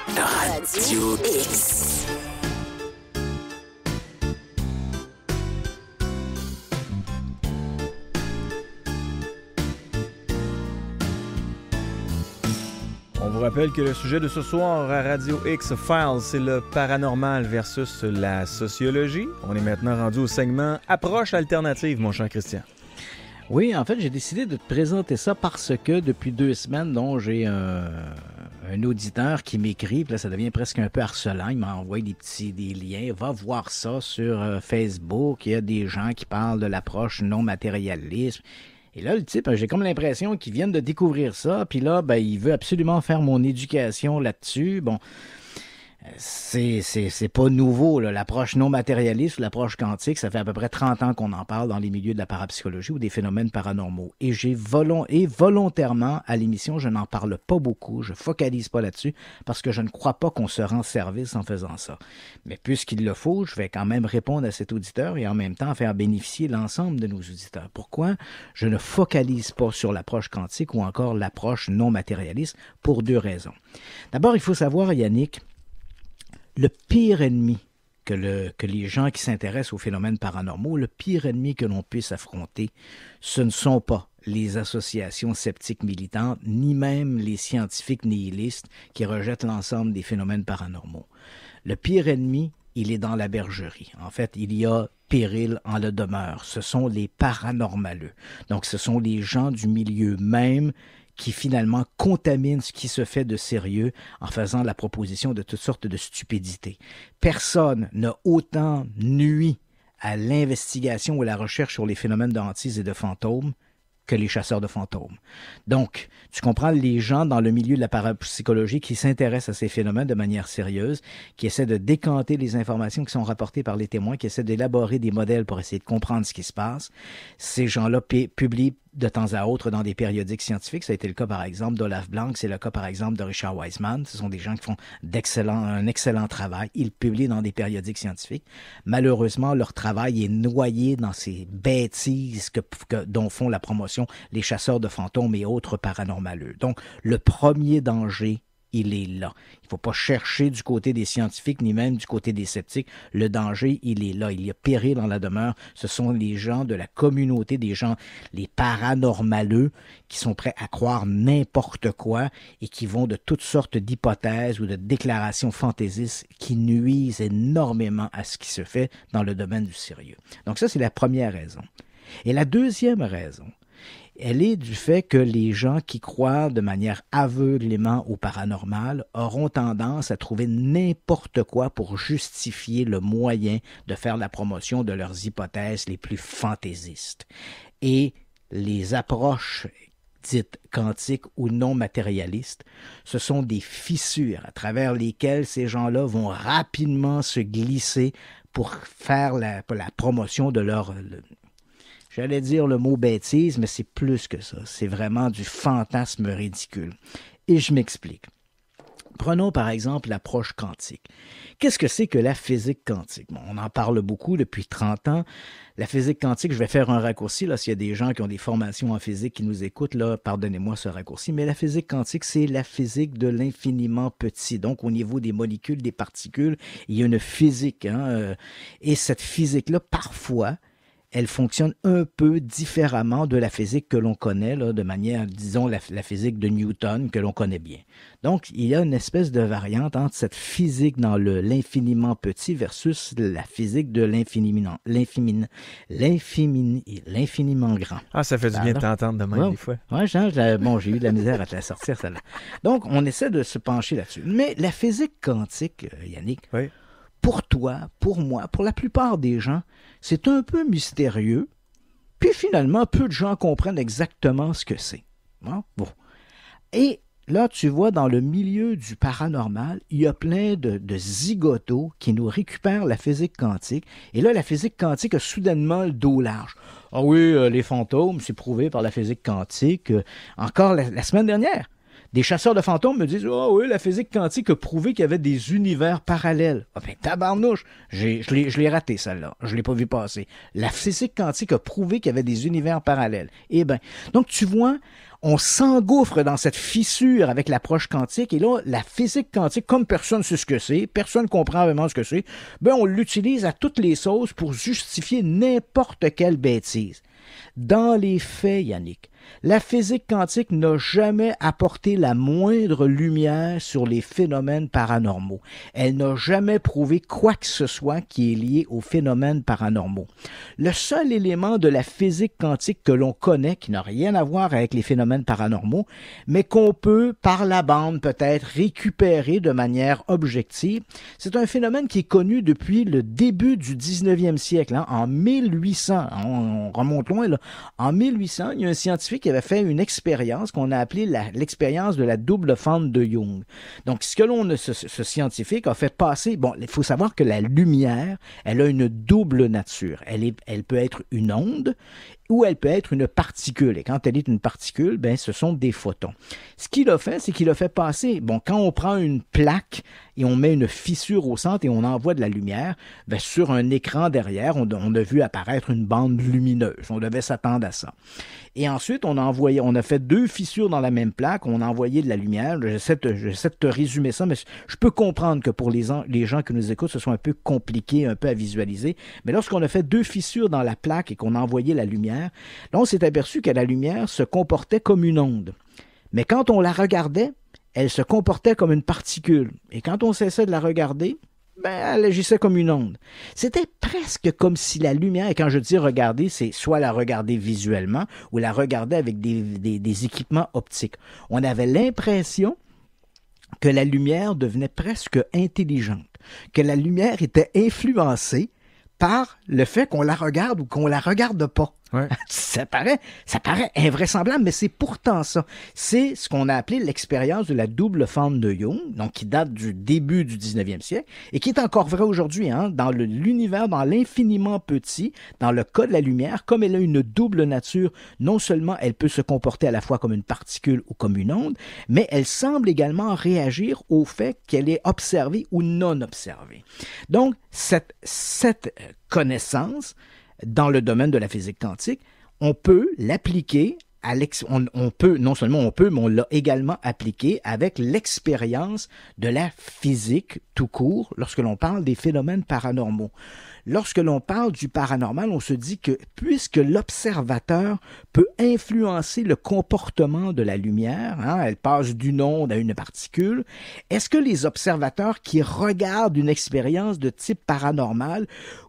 Radio X. On vous rappelle que le sujet de ce soir à Radio X Files, c'est le paranormal versus la sociologie. On est maintenant rendu au segment Approche alternative, mon cher Christian. Oui, en fait, j'ai décidé de te présenter ça parce que depuis 2 semaines, donc, j'ai un auditeur qui m'écrit, puis là, ça devient presque un peu harcelant. Il m'a envoyé des liens. Va voir ça sur Facebook. Il y a des gens qui parlent de l'approche non matérialiste. Et là, le type, j'ai comme l'impression qu'il vient de découvrir ça, puis là, il veut absolument faire mon éducation là-dessus. Bon, c'est pas nouveau, là. L'approche non matérialiste ou l'approche quantique, ça fait à peu près 30 ans qu'on en parle dans les milieux de la parapsychologie ou des phénomènes paranormaux. Et volontairement, à l'émission, je n'en parle pas beaucoup, je focalise pas là-dessus, parce que je ne crois pas qu'on se rend service en faisant ça. Mais puisqu'il le faut, je vais quand même répondre à cet auditeur et en même temps faire bénéficier l'ensemble de nos auditeurs. Pourquoi? Je ne focalise pas sur l'approche quantique ou encore l'approche non matérialiste pour 2 raisons. D'abord, il faut savoir, Yannick, le pire ennemi que les gens qui s'intéressent aux phénomènes paranormaux, le pire ennemi que l'on puisse affronter, ce ne sont pas les associations sceptiques militantes, ni même les scientifiques nihilistes qui rejettent l'ensemble des phénomènes paranormaux. Le pire ennemi, il est dans la bergerie. En fait, il y a péril en la demeure. Ce sont les paranormaleux. Donc, ce sont les gens du milieu même qui finalement contaminent ce qui se fait de sérieux en faisant la proposition de toutes sortes de stupidités. Personne n'a autant nui à l'investigation ou à la recherche sur les phénomènes de hantise et de fantômes que les chasseurs de fantômes. Donc, tu comprends, les gens dans le milieu de la parapsychologie qui s'intéressent à ces phénomènes de manière sérieuse, qui essaient de décanter les informations qui sont rapportées par les témoins, qui essaient d'élaborer des modèles pour essayer de comprendre ce qui se passe, ces gens-là publient de temps à autre dans des périodiques scientifiques. Ça a été le cas, par exemple, d'Olaf Blanc, c'est le cas, par exemple, de Richard Wiseman. Ce sont des gens qui font un excellent travail. Ils publient dans des périodiques scientifiques. Malheureusement, leur travail est noyé dans ces bêtises dont font la promotion les chasseurs de fantômes et autres paranormaleux. Donc, le premier danger, il est là. Il ne faut pas chercher du côté des scientifiques, ni même du côté des sceptiques. Le danger, il est là. Il y a péril dans la demeure. Ce sont les gens de la communauté, des gens, les paranormaleux, qui sont prêts à croire n'importe quoi et qui vont de toutes sortes d'hypothèses ou de déclarations fantaisistes qui nuisent énormément à ce qui se fait dans le domaine du sérieux. Donc ça, c'est la première raison. Et la deuxième raison, elle est du fait que les gens qui croient de manière aveuglément au paranormal auront tendance à trouver n'importe quoi pour justifier le moyen de faire la promotion de leurs hypothèses les plus fantaisistes. Et les approches dites quantiques ou non matérialistes, ce sont des fissures à travers lesquelles ces gens-là vont rapidement se glisser pour faire la promotion de leur... J'allais dire le mot bêtise, mais c'est plus que ça. C'est vraiment du fantasme ridicule. Et je m'explique. Prenons par exemple l'approche quantique. Qu'est-ce que c'est que la physique quantique? Bon, on en parle beaucoup depuis 30 ans. La physique quantique, je vais faire un raccourci. Là, s'il y a des gens qui ont des formations en physique qui nous écoutent, là, pardonnez-moi ce raccourci. Mais la physique quantique, c'est la physique de l'infiniment petit. Donc, au niveau des molécules, des particules, il y a une physique. Et cette physique-là, parfois, elle fonctionne un peu différemment de la physique que l'on connaît, là, de manière, disons, la physique de Newton que l'on connaît bien. Donc, il y a une espèce de variante entre cette physique dans l'infiniment petit versus la physique de l'infiniment grand. Ah, ça fait du bien de t'entendre de même des fois. Oui, j'ai eu de la misère à te la sortir, celle-là. Donc, on essaie de se pencher là-dessus. Mais la physique quantique, Yannick, oui. Pour toi, pour moi, pour la plupart des gens, c'est un peu mystérieux, puis finalement, peu de gens comprennent exactement ce que c'est. Bon. Et là, tu vois, dans le milieu du paranormal, il y a plein de zigotos qui nous récupèrent la physique quantique, et là, la physique quantique a soudainement le dos large. Ah oui, les fantômes, c'est prouvé par la physique quantique. Encore la semaine dernière, des chasseurs de fantômes me disent « Ah oui, la physique quantique a prouvé qu'il y avait des univers parallèles. » Ah ben tabarnouche, je l'ai raté celle-là, je l'ai pas vu passer. La physique quantique a prouvé qu'il y avait des univers parallèles. Eh bien, donc tu vois, on s'engouffre dans cette fissure avec l'approche quantique et là, la physique quantique, comme personne ne sait ce que c'est, personne ne comprend vraiment ce que c'est, ben on l'utilise à toutes les sauces pour justifier n'importe quelle bêtise. Dans les faits, Yannick, la physique quantique n'a jamais apporté la moindre lumière sur les phénomènes paranormaux. Elle n'a jamais prouvé quoi que ce soit qui est lié aux phénomènes paranormaux. Le seul élément de la physique quantique que l'on connaît, qui n'a rien à voir avec les phénomènes paranormaux, mais qu'on peut, par la bande, peut-être récupérer de manière objective, c'est un phénomène qui est connu depuis le début du 19e siècle, en 1800. On remonte loin, là. En 1800, il y a un scientifique qui avait fait une expérience qu'on a appelée l'expérience de la double fente de Young. Donc, ce scientifique a fait passer... Bon, il faut savoir que la lumière, elle a une double nature. Elle peut être une onde ou elle peut être une particule. Et quand elle est une particule, ben, ce sont des photons. Ce qu'il a fait, c'est qu'il a fait passer, bon, quand on prend une plaque et on met une fissure au centre et on envoie de la lumière, ben, sur un écran derrière, on a vu apparaître une bande lumineuse. On devait s'attendre à ça. Et ensuite, on a fait 2 fissures dans la même plaque, on a envoyé de la lumière. J'essaie de te résumer ça, mais je peux comprendre que pour les gens qui nous écoutent, ce soit un peu compliqué, un peu à visualiser. Mais lorsqu'on a fait 2 fissures dans la plaque et qu'on a envoyé la lumière, là, on s'est aperçu que la lumière se comportait comme une onde. Mais quand on la regardait, elle se comportait comme une particule. Et quand on cessait de la regarder, ben, elle agissait comme une onde. C'était presque comme si la lumière, et quand je dis regarder, c'est soit la regarder visuellement ou la regarder avec des équipements optiques. On avait l'impression que la lumière devenait presque intelligente, que la lumière était influencée par le fait qu'on la regarde ou qu'on la regarde pas. Ouais. Ça paraît invraisemblable, mais c'est pourtant ça. C'est ce qu'on a appelé l'expérience de la double fente de Young, donc qui date du début du 19e siècle et qui est encore vrai aujourd'hui, hein, dans l'univers, dans l'infiniment petit, dans le cas de la lumière, comme elle a une double nature, non seulement elle peut se comporter à la fois comme une particule ou comme une onde, mais elle semble également réagir au fait qu'elle est observée ou non observée. Donc, cette connaissance dans le domaine de la physique quantique, on peut l'appliquer non seulement on peut, mais on l'a également appliqué avec l'expérience de la physique tout court lorsque l'on parle des phénomènes paranormaux. Lorsque l'on parle du paranormal, on se dit que puisque l'observateur peut influencer le comportement de la lumière, hein, elle passe d'une onde à une particule, est-ce que les observateurs qui regardent une expérience de type paranormal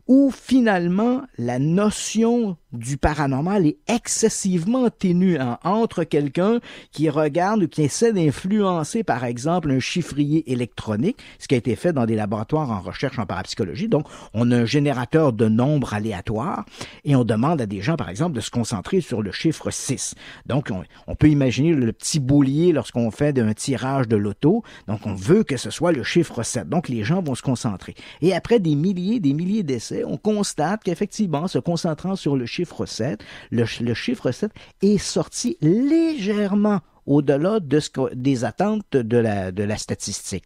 où finalement la notion du paranormal est excessivement ténue, hein, entre quelqu'un qui regarde ou qui essaie d'influencer par exemple un chiffrier électronique, ce qui a été fait dans des laboratoires en recherche en parapsychologie. Donc on a un générateur de nombres aléatoires et on demande à des gens par exemple de se concentrer sur le chiffre 6. Donc on peut imaginer le petit boulier lorsqu'on fait un tirage de loto, donc on veut que ce soit le chiffre 7. Donc les gens vont se concentrer. Et après des milliers d'essais, on constate qu'effectivement, se concentrant sur le chiffre 7, le chiffre 7 est sorti légèrement au-delà des attentes de la statistique.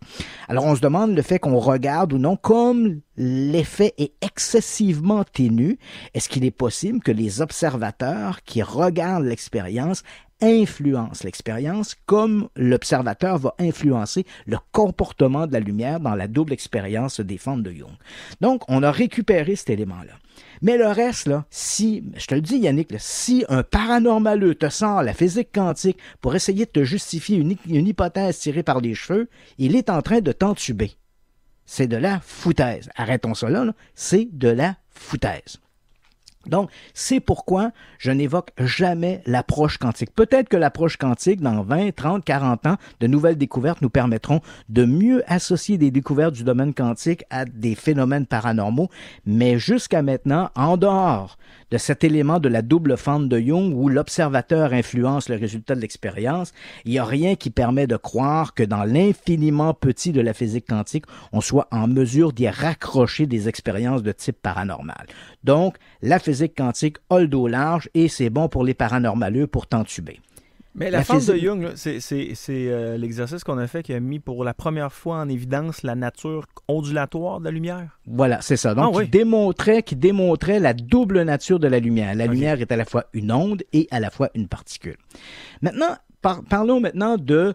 Alors, on se demande le fait qu'on regarde ou non, comme l'effet est excessivement ténu, est-ce qu'il est possible que les observateurs qui regardent l'expérience influence l'expérience comme l'observateur va influencer le comportement de la lumière dans la double expérience des fentes de Young. Donc, on a récupéré cet élément-là. Mais le reste, là, je te le dis Yannick, là, si un paranormaleux te sort la physique quantique pour essayer de te justifier une hypothèse tirée par les cheveux, il est en train de t'entuber. C'est de la foutaise. Arrêtons ça là, c'est de la foutaise. Donc, c'est pourquoi je n'évoque jamais l'approche quantique. Peut-être que l'approche quantique, dans 20, 30, 40 ans, de nouvelles découvertes nous permettront de mieux associer des découvertes du domaine quantique à des phénomènes paranormaux, mais jusqu'à maintenant, en dehors de cet élément de la double fente de Young où l'observateur influence le résultat de l'expérience, il n'y a rien qui permet de croire que dans l'infiniment petit de la physique quantique, on soit en mesure d'y raccrocher des expériences de type paranormal. Donc, la physique quantique a le dos large et c'est bon pour les paranormaleux pour t'entuber. Mais la fente de Young, là, c'est l'exercice qu'on a fait qui a mis pour la première fois en évidence la nature ondulatoire de la lumière. Voilà, c'est ça. Donc, qui démontrait la double nature de la lumière. La lumière est à la fois une onde et à la fois une particule. Maintenant, parlons maintenant de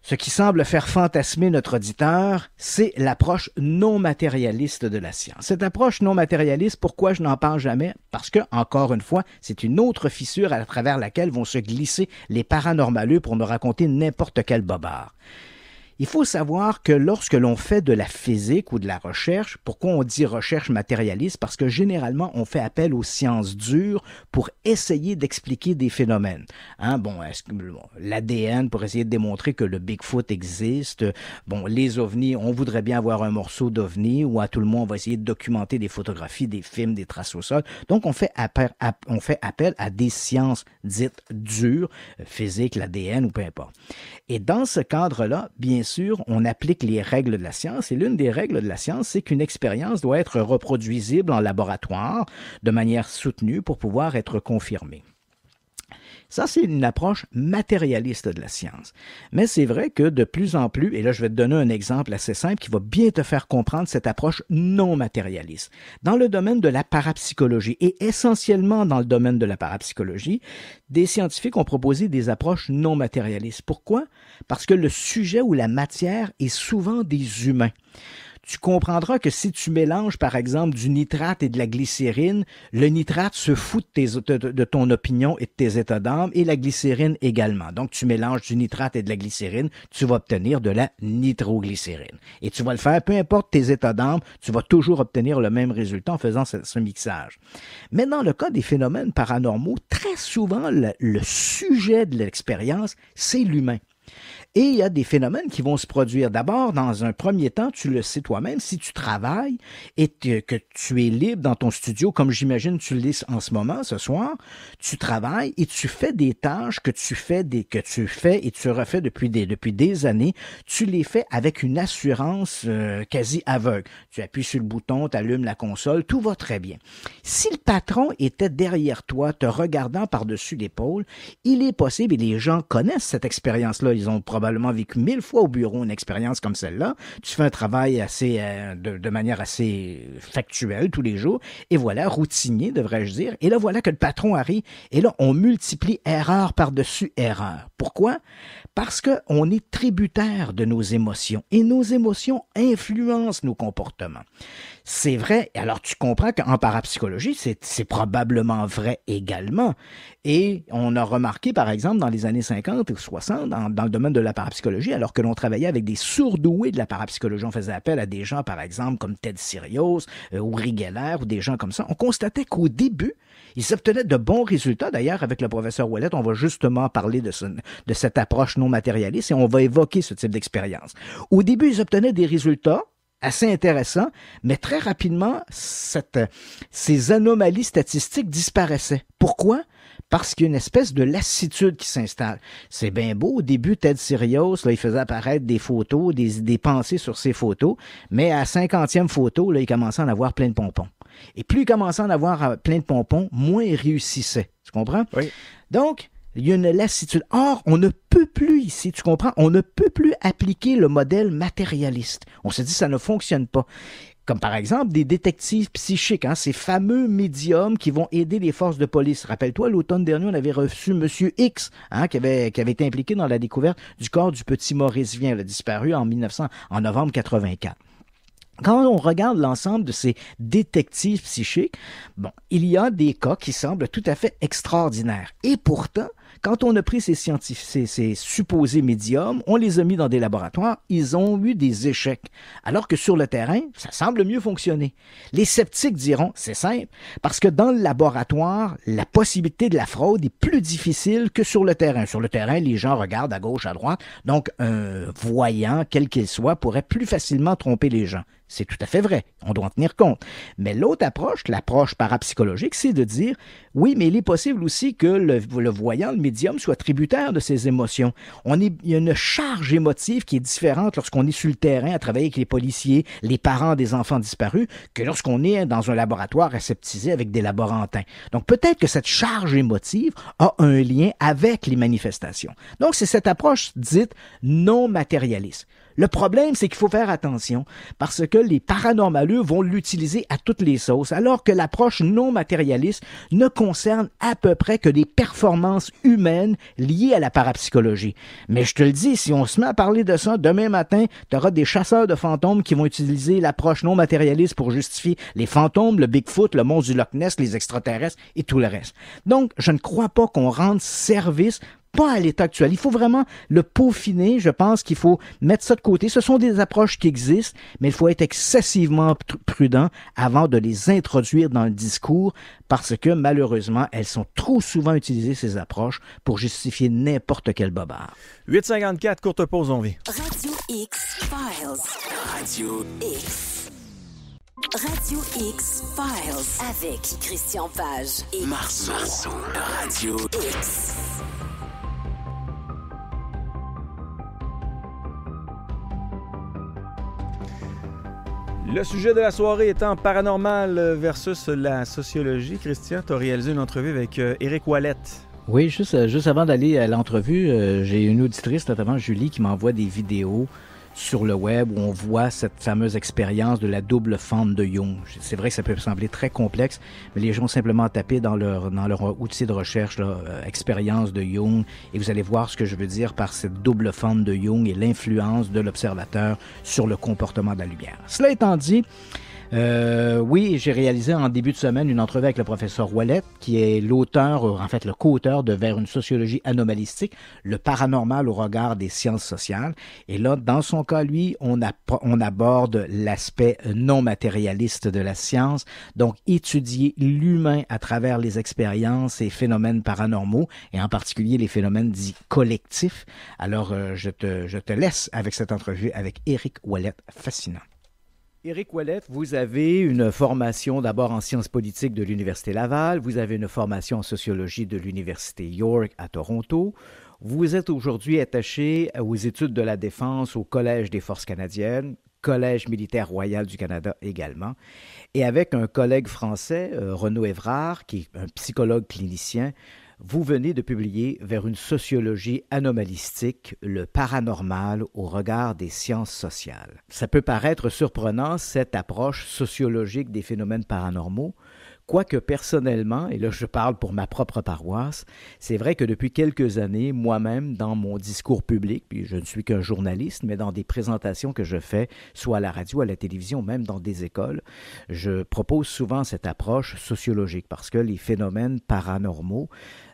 ce qui semble faire fantasmer notre auditeur, c'est l'approche non matérialiste de la science. Cette approche non matérialiste, pourquoi je n'en parle jamais? Parce que, encore une fois, c'est une autre fissure à travers laquelle vont se glisser les paranormaleux pour nous raconter n'importe quel bobard. Il faut savoir que lorsque l'on fait de la physique ou de la recherche, pourquoi on dit recherche matérialiste? Parce que généralement, on fait appel aux sciences dures pour essayer d'expliquer des phénomènes. Hein? L'ADN pour essayer de démontrer que le Bigfoot existe. Les ovnis, on voudrait bien avoir un morceau d'ovni ou à tout le moins, on va essayer de documenter des photographies, des films, des traces au sol. Donc, on fait appel à des sciences dites dures, physique, l'ADN ou peu importe. Et dans ce cadre-là, bien sûr, on applique les règles de la science. Et l'une des règles de la science, c'est qu'une expérience doit être reproduisible en laboratoire de manière soutenue pour pouvoir être confirmée. Ça, c'est une approche matérialiste de la science. Mais c'est vrai que de plus en plus, et là je vais te donner un exemple assez simple qui va bien te faire comprendre cette approche non matérialiste. Dans le domaine de la parapsychologie, et essentiellement dans le domaine de la parapsychologie, des scientifiques ont proposé des approches non matérialistes. Pourquoi? Parce que le sujet ou la matière est souvent des humains. Tu comprendras que si tu mélanges, par exemple, du nitrate et de la glycérine, le nitrate se fout de ton opinion et de tes états d'âme, et la glycérine également. Donc, tu mélanges du nitrate et de la glycérine, tu vas obtenir de la nitroglycérine. Et tu vas le faire, peu importe tes états d'âme, tu vas toujours obtenir le même résultat en faisant ce mixage. Mais dans le cas des phénomènes paranormaux, très souvent, le sujet de l'expérience, c'est l'humain. Et il y a des phénomènes qui vont se produire. D'abord, dans un premier temps, tu le sais toi-même, si tu travailles et que tu es libre dans ton studio, comme j'imagine tu l'es en ce moment, ce soir, tu travailles et tu fais des tâches que tu fais et tu refais depuis des années, tu les fais avec une assurance quasi aveugle. Tu appuies sur le bouton, tu allumes la console, tout va très bien. Si le patron était derrière toi, te regardant par-dessus l'épaule, il est possible, et les gens connaissent cette expérience-là, ils ont probablement vécu 1000 fois au bureau une expérience comme celle-là. Tu fais un travail assez de manière assez factuelle tous les jours, et voilà, routinier, devrais-je dire. Et là, voilà que le patron arrive, et là, on multiplie erreur par-dessus erreur. Pourquoi? Parce qu'on est tributaire de nos émotions, et nos émotions influencent nos comportements. C'est vrai, alors tu comprends qu'en parapsychologie, c'est probablement vrai également. Et on a remarqué, par exemple, dans les années 50 ou 60, dans le domaine de la parapsychologie, alors que l'on travaillait avec des surdoués de la parapsychologie, on faisait appel à des gens, par exemple, comme Ted Sirios, Uri Geller, ou des gens comme ça, on constatait qu'au début, ils obtenaient de bons résultats. D'ailleurs, avec le professeur Ouellet, on va justement parler de cette approche non matérialiste et on va évoquer ce type d'expérience. Au début, ils obtenaient des résultats assez intéressant, mais très rapidement, ces anomalies statistiques disparaissaient. Pourquoi? Parce qu'il y a une espèce de lassitude qui s'installe. C'est bien beau, au début, Ted Sirios, là, il faisait apparaître des photos, des pensées sur ses photos, mais à la 50e photo, là, il commençait à en avoir plein de pompons. Et plus il commençait à en avoir plein de pompons, moins il réussissait. Tu comprends? Oui. Donc, il y a une lassitude. Or, on ne peut plus ici, tu comprends? On ne peut plus appliquer le modèle matérialiste. On se dit que ça ne fonctionne pas. Comme par exemple des détectives psychiques, ces fameux médiums qui vont aider les forces de police. Rappelle-toi, l'automne dernier, on avait reçu M. X, qui avait été impliqué dans la découverte du corps du petit Maurice Vien, disparu en novembre 84. Quand on regarde l'ensemble de ces détectives psychiques, il y a des cas qui semblent tout à fait extraordinaires. Et pourtant, quand on a pris ces supposés médiums, on les a mis dans des laboratoires, ils ont eu des échecs. Alors que sur le terrain, ça semble mieux fonctionner. Les sceptiques diront, c'est simple, parce que dans le laboratoire, la possibilité de la fraude est plus difficile que sur le terrain. Sur le terrain, les gens regardent à gauche, à droite, donc un voyant, quel qu'il soit, pourrait plus facilement tromper les gens. C'est tout à fait vrai, on doit en tenir compte. Mais l'autre approche, l'approche parapsychologique, c'est de dire, oui, mais il est possible aussi que le voyant, le médium, soit tributaire de ses émotions. Il y a une charge émotive qui est différente lorsqu'on est sur le terrain à travailler avec les policiers, les parents des enfants disparus, que lorsqu'on est dans un laboratoire aseptisé avec des laborantins. Donc peut-être que cette charge émotive a un lien avec les manifestations. Donc c'est cette approche dite non matérialiste. Le problème, c'est qu'il faut faire attention parce que les paranormaleux vont l'utiliser à toutes les sauces, alors que l'approche non matérialiste ne concerne à peu près que des performances humaines liées à la parapsychologie. Mais je te le dis, si on se met à parler de ça, demain matin, tu auras des chasseurs de fantômes qui vont utiliser l'approche non matérialiste pour justifier les fantômes, le Bigfoot, le monstre du Loch Ness, les extraterrestres et tout le reste. Donc, je ne crois pas qu'on rende service pas à l'état actuel. Il faut vraiment le peaufiner. Je pense qu'il faut mettre ça de côté. Ce sont des approches qui existent, mais il faut être excessivement prudent avant de les introduire dans le discours parce que, malheureusement, elles sont trop souvent utilisées, ces approches, pour justifier n'importe quel bobard. 8h54, courte pause, on vit. Radio X Files. Radio X. Radio X Files avec Christian Page et Marceau. Radio X. Le sujet de la soirée étant paranormal versus la sociologie. Christian, tu as réalisé une entrevue avec Éric Ouellet. Oui, juste avant d'aller à l'entrevue, j'ai une auditrice, notamment Julie, qui m'envoie des vidéos sur le web où on voit cette fameuse expérience de la double fente de Jung. C'est vrai que ça peut sembler très complexe, mais les gens ont simplement tapé dans leur outil de recherche là, expérience de Jung, et vous allez voir ce que je veux dire par cette double fente de Jung et l'influence de l'observateur sur le comportement de la lumière. Cela étant dit, oui, j'ai réalisé en début de semaine une entrevue avec le professeur Ouellet, qui est l'auteur, en fait le co-auteur de Vers une sociologie anomalistique, le paranormal au regard des sciences sociales. Et là, dans son cas, lui, on aborde l'aspect non matérialiste de la science, donc étudier l'humain à travers les expériences et phénomènes paranormaux, et en particulier les phénomènes dits collectifs. Alors, je te laisse avec cette entrevue avec Éric Ouellet, fascinant. Éric Ouellet, vous avez une formation d'abord en sciences politiques de l'Université Laval, vous avez une formation en sociologie de l'Université York à Toronto. Vous êtes aujourd'hui attaché aux études de la défense au Collège des Forces canadiennes, Collège militaire royal du Canada également, et avec un collègue français, Renaud Évrard, qui est un psychologue clinicien. Vous venez de publier Vers une sociologie anomalistique, le paranormal au regard des sciences sociales. Ça peut paraître surprenant, cette approche sociologique des phénomènes paranormaux, quoique personnellement, et là je parle pour ma propre paroisse, c'est vrai que depuis quelques années, moi-même, dans mon discours public, puis je ne suis qu'un journaliste, mais dans des présentations que je fais, soit à la radio, à la télévision, même dans des écoles, je propose souvent cette approche sociologique parce que les phénomènes paranormaux,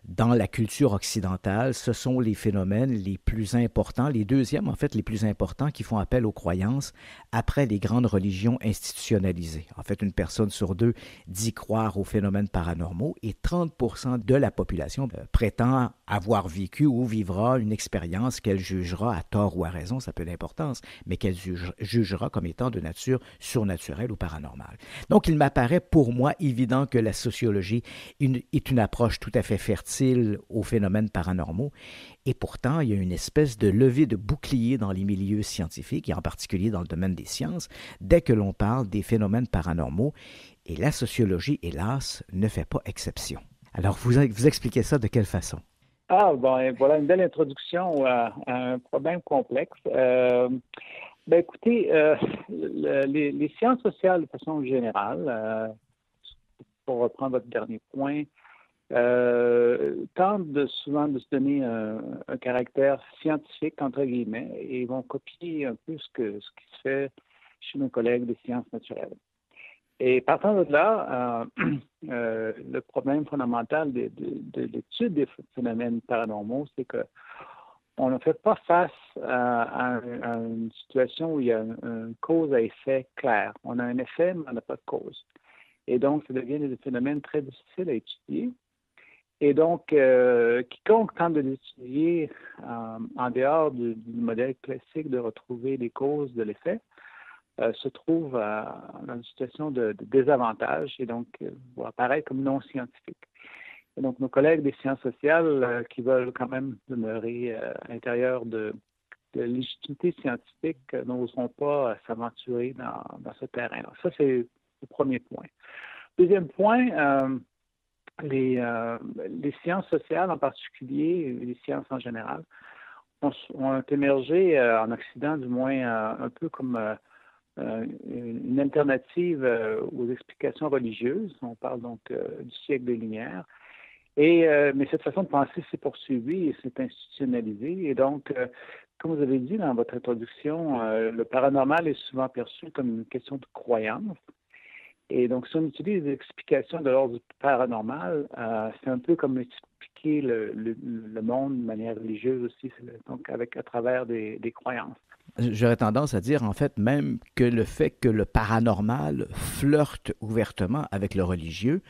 dans la culture occidentale, ce sont les phénomènes les plus importants, les deuxièmes en fait les plus importants qui font appel aux croyances après les grandes religions institutionnalisées. En fait, une personne sur deux dit croire aux phénomènes paranormaux et 30% de la population prétend avoir vécu ou vivra une expérience qu'elle jugera à tort ou à raison, ça peut d'importance, mais qu'elle jugera comme étant de nature surnaturelle ou paranormale. Donc, il m'apparaît pour moi évident que la sociologie est une approche tout à fait fertile aux phénomènes paranormaux. Et pourtant, il y a une espèce de levée de bouclier dans les milieux scientifiques, et en particulier dans le domaine des sciences, dès que l'on parle des phénomènes paranormaux. Et la sociologie, hélas, ne fait pas exception. Alors, vous expliquez ça de quelle façon? Ah, bon, voilà une belle introduction à un problème complexe. Écoutez, les sciences sociales, de façon générale, pour reprendre votre dernier point, tentent souvent de se donner un caractère scientifique, entre guillemets, et vont copier un peu ce qui se fait chez nos collègues des sciences naturelles. Et partant de là, le problème fondamental de l'étude des phénomènes paranormaux, c'est qu'on ne fait pas face à une situation où il y a une cause à effet clair. On a un effet, mais on n'a pas de cause. Et donc, ça devient des phénomènes très difficiles à étudier. Et donc, quiconque tente de l'étudier en dehors du modèle classique de retrouver les causes de l'effet se trouve dans une situation de désavantage et donc va apparaître comme non scientifique. Et donc, nos collègues des sciences sociales qui veulent quand même demeurer à l'intérieur de légitimité scientifique n'oseront pas s'aventurer dans ce terrain-là. Ça, c'est le premier point. Deuxième point, les sciences sociales en particulier, les sciences en général, ont émergé en Occident, du moins un peu comme une alternative aux explications religieuses. On parle donc du siècle des Lumières. Mais cette façon de penser s'est poursuivie et s'est institutionnalisée. Et donc, comme vous avez dit dans votre introduction, le paranormal est souvent perçu comme une question de croyance. Et donc, si on utilise des explications de l'ordre du paranormal, c'est un peu comme expliquer le monde de manière religieuse aussi, donc à travers des croyances. J'aurais tendance à dire, en fait, même que le fait que le paranormal flirte ouvertement avec le religieux,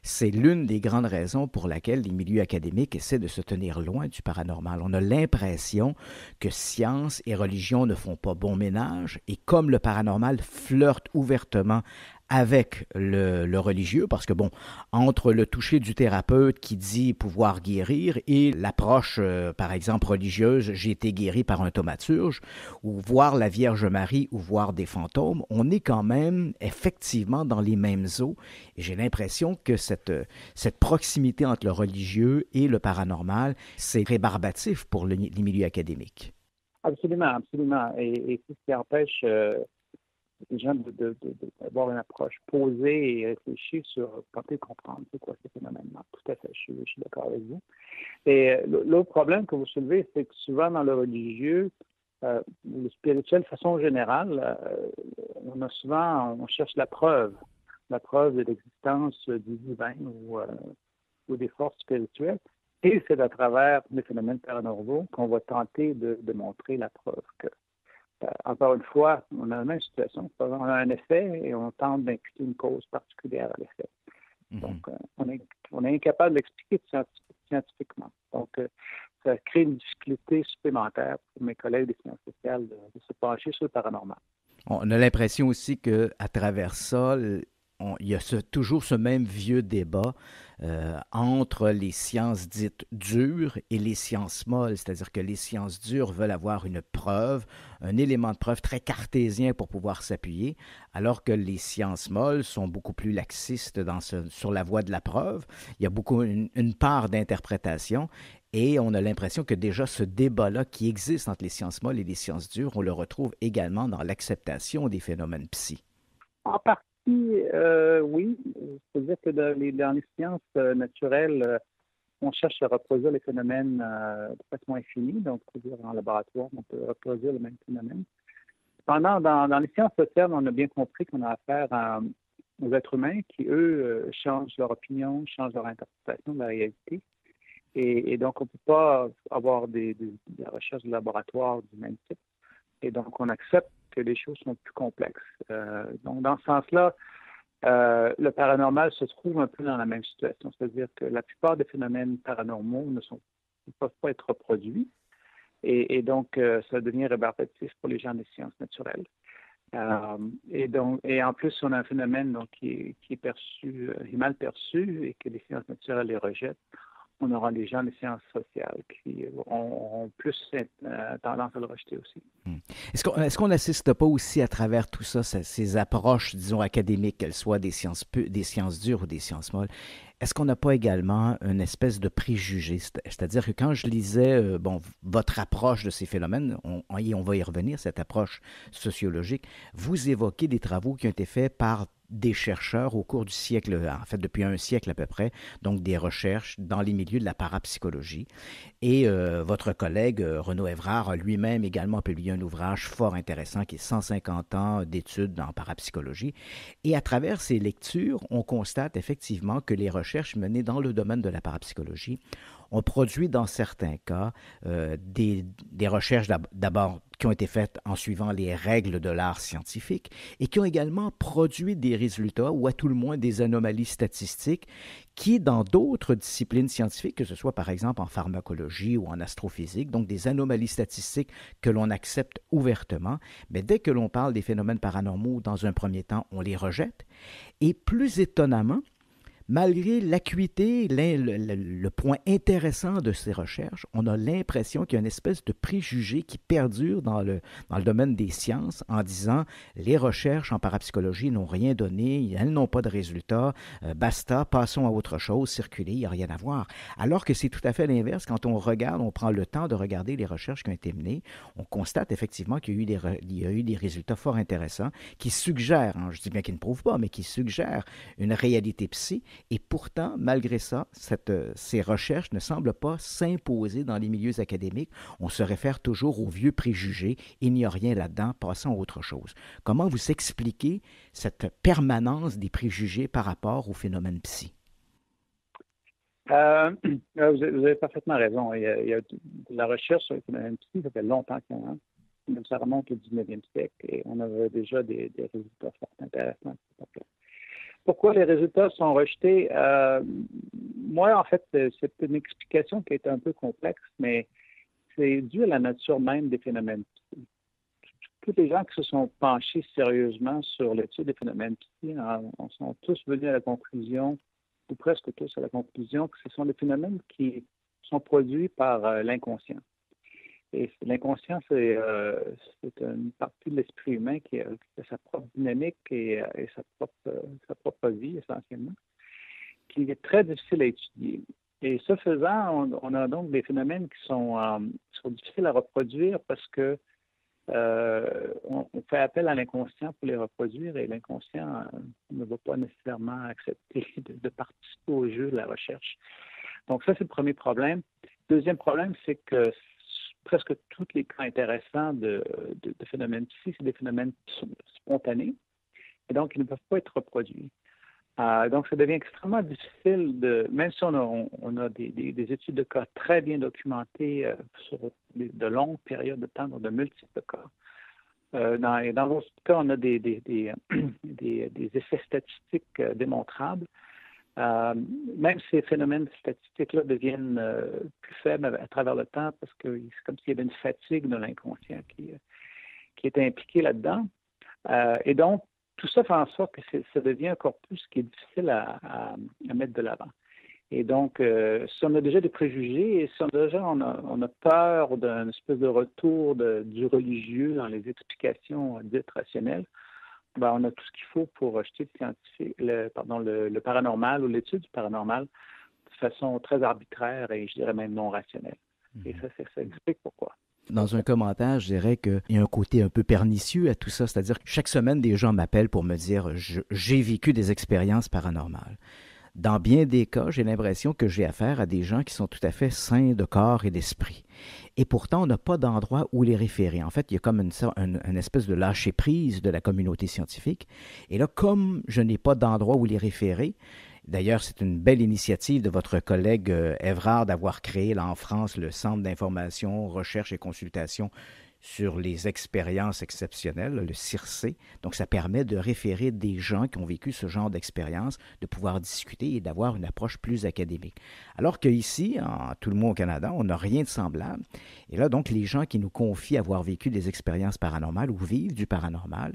c'est l'une des grandes raisons pour laquelle les milieux académiques essaient de se tenir loin du paranormal. On a l'impression que science et religion ne font pas bon ménage, et comme le paranormal flirte ouvertement avec le religieux, parce que bon, entre le toucher du thérapeute qui dit pouvoir guérir et l'approche, par exemple, religieuse, j'ai été guéri par un thaumaturge, ou voir la Vierge Marie ou voir des fantômes, on est quand même effectivement dans les mêmes eaux. Et j'ai l'impression que cette proximité entre le religieux et le paranormal, c'est rébarbatif pour les milieux académiques. Absolument, absolument. Et c'est ce qui empêche les gens d'avoir une approche posée et réfléchie sur tenter de comprendre c'est quoi ce phénomène-là. Tout à fait, je suis d'accord avec vous. Et l'autre problème que vous soulevez, c'est que souvent dans le religieux, le spirituel de façon générale, on cherche la preuve de l'existence du divin ou des forces spirituelles. Et c'est à travers les phénomènes paranormaux qu'on va tenter de montrer la preuve que, encore une fois, on a la même situation. On a un effet et on tente d'imputer une cause particulière à l'effet. Mm-hmm. Donc, on est incapable d'expliquer scientifiquement. Donc, ça crée une difficulté supplémentaire pour mes collègues des sciences sociales de se pencher sur le paranormal. On a l'impression aussi qu'à travers ça, il y a toujours ce même vieux débat entre les sciences dites dures et les sciences molles, c'est-à-dire que les sciences dures veulent avoir une preuve, un élément de preuve très cartésien pour pouvoir s'appuyer, alors que les sciences molles sont beaucoup plus laxistes sur la voie de la preuve. Il y a beaucoup une part d'interprétation. Et on a l'impression que déjà ce débat-là qui existe entre les sciences molles et les sciences dures, on le retrouve également dans l'acceptation des phénomènes psy. En partie, oui. C'est-à-dire que dans les sciences naturelles, on cherche à reproduire les phénomènes de façon infinie. Donc, en laboratoire, on peut reproduire le même phénomène. Cependant, dans les sciences sociales, on a bien compris qu'on a affaire aux êtres humains qui, eux, changent leur opinion, changent leur interprétation de la réalité. Et donc, on ne peut pas avoir des recherches de laboratoire du même type. Et donc, on accepte que les choses sont plus complexes. Donc, dans ce sens-là, le paranormal se trouve un peu dans la même situation. C'est-à-dire que la plupart des phénomènes paranormaux ne peuvent pas être reproduits. Et donc, ça devient rébarbatif pour les gens des sciences naturelles. Et en plus, on a un phénomène donc, qui est perçu, est mal perçu et que les sciences naturelles les rejettent. On aura les gens des sciences sociales qui auront plus tendance à le rejeter aussi. Est-ce qu'on n'assiste pas aussi à travers tout ça, ces approches, disons, académiques, qu'elles soient des sciences dures ou des sciences molles, est-ce qu'on n'a pas également une espèce de préjugé? C'est-à-dire que quand je lisais votre approche de ces phénomènes, on va y revenir, cette approche sociologique, vous évoquez des travaux qui ont été faits par des chercheurs au cours du siècle, en fait depuis un siècle à peu près, donc des recherches dans les milieux de la parapsychologie. Et votre collègue Renaud Evrard a lui-même également publié un ouvrage fort intéressant qui est 150 ans d'études en parapsychologie. Et à travers ces lectures, on constate effectivement que les recherches menées dans le domaine de la parapsychologie ont produit dans certains cas des recherches d'abord qui ont été faites en suivant les règles de l'art scientifique et qui ont également produit des résultats ou à tout le moins des anomalies statistiques qui, dans d'autres disciplines scientifiques, que ce soit par exemple en pharmacologie ou en astrophysique, donc des anomalies statistiques que l'on accepte ouvertement, mais dès que l'on parle des phénomènes paranormaux, dans un premier temps, on les rejette. Et plus étonnamment, malgré l'acuité, le point intéressant de ces recherches, on a l'impression qu'il y a une espèce de préjugé qui perdure dans le domaine des sciences en disant les recherches en parapsychologie n'ont rien donné, elles n'ont pas de résultats, basta, passons à autre chose, circuler, il n'y a rien à voir. Alors que c'est tout à fait l'inverse. Quand on regarde, on prend le temps de regarder les recherches qui ont été menées, on constate effectivement qu'il y a eu des résultats fort intéressants qui suggèrent, je dis bien qu'ils ne prouvent pas, mais qui suggèrent une réalité psy. Et pourtant, malgré ça, ces recherches ne semblent pas s'imposer dans les milieux académiques. On se réfère toujours aux vieux préjugés. Il n'y a rien là-dedans, passons à autre chose. Comment vous expliquez cette permanence des préjugés par rapport au phénomène psy? Vous avez parfaitement raison. Il y a de la recherche sur le phénomène psy, ça fait longtemps qu'il y en a. Même ça remonte au 19e siècle et on avait déjà des résultats fort intéressants. Pourquoi les résultats sont rejetés? Moi, en fait, c'est une explication qui est un peu complexe, mais c'est dû à la nature même des phénomènes. tous les gens qui se sont penchés sérieusement sur l'étude des phénomènes psy sont tous venus à la conclusion, ou presque tous à la conclusion, que ce sont des phénomènes qui sont produits par l'inconscient. Et l'inconscient, c'est une partie de l'esprit humain qui a sa propre dynamique et sa propre vie, essentiellement, qui est très difficile à étudier. Et ce faisant, on a donc des phénomènes qui sont difficiles à reproduire parce que on fait appel à l'inconscient pour les reproduire et l'inconscient ne va pas nécessairement accepter de participer au jeu de la recherche. Donc ça, c'est le premier problème. Deuxième problème, c'est que presque tous les cas intéressants de phénomènes psy, c'est des phénomènes spontanés et donc ils ne peuvent pas être reproduits. Donc, ça devient extrêmement difficile, même si on a des études de cas très bien documentées sur de longues périodes de temps, donc de multiples cas. Dans d'autres cas, on a des effets statistiques démontrables. Même ces phénomènes statistiques-là deviennent plus faibles à travers le temps parce que c'est comme s'il y avait une fatigue de l'inconscient qui était impliquée là-dedans. Et donc, tout ça fait en sorte que ça devient encore plus ce qui est difficile à mettre de l'avant. Et donc, si on a déjà des préjugés et si on a peur d'un espèce de retour du religieux dans les explications dites rationnelles, ben, on a tout ce qu'il faut pour rejeter le paranormal ou l'étude du paranormal de façon très arbitraire et je dirais même non rationnelle. Et ça explique pourquoi. Dans un commentaire, je dirais qu'il y a un côté un peu pernicieux à tout ça, c'est-à-dire que chaque semaine, des gens m'appellent pour me dire « j'ai vécu des expériences paranormales ». Dans bien des cas, j'ai l'impression que j'ai affaire à des gens qui sont tout à fait sains de corps et d'esprit. Et pourtant, on n'a pas d'endroit où les référer. En fait, il y a comme une espèce de lâcher-prise de la communauté scientifique. Et là, comme je n'ai pas d'endroit où les référer, d'ailleurs, c'est une belle initiative de votre collègue Évrard d'avoir créé là en France le Centre d'information, recherche et consultation sur les expériences exceptionnelles, le CIRC. Donc, ça permet de référer des gens qui ont vécu ce genre d'expérience, de pouvoir discuter et d'avoir une approche plus académique. Alors qu'ici, tout le monde au Canada, on n'a rien de semblable. Et là, donc, les gens qui nous confient avoir vécu des expériences paranormales ou vivent du paranormal,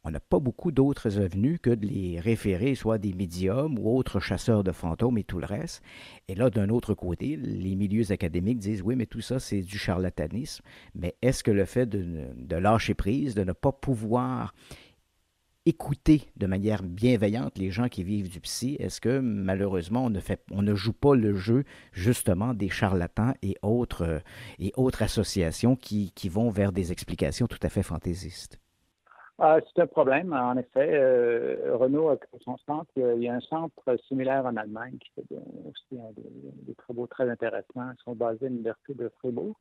on n'a pas beaucoup d'autres avenues que de les référer soit des médiums ou autres chasseurs de fantômes et tout le reste. Et là, d'un autre côté, les milieux académiques disent « oui, mais tout ça, c'est du charlatanisme ». Mais est-ce que le fait de lâcher prise, de ne pas pouvoir écouter de manière bienveillante les gens qui vivent du psy, est-ce que malheureusement, on ne joue pas le jeu justement des charlatans et autres associations qui vont vers des explications tout à fait fantaisistes? C'est un problème, en effet. Renaud a créé son centre. Il y a un centre similaire en Allemagne qui fait aussi des travaux très intéressants. Ils sont basés à l'Université de Fribourg.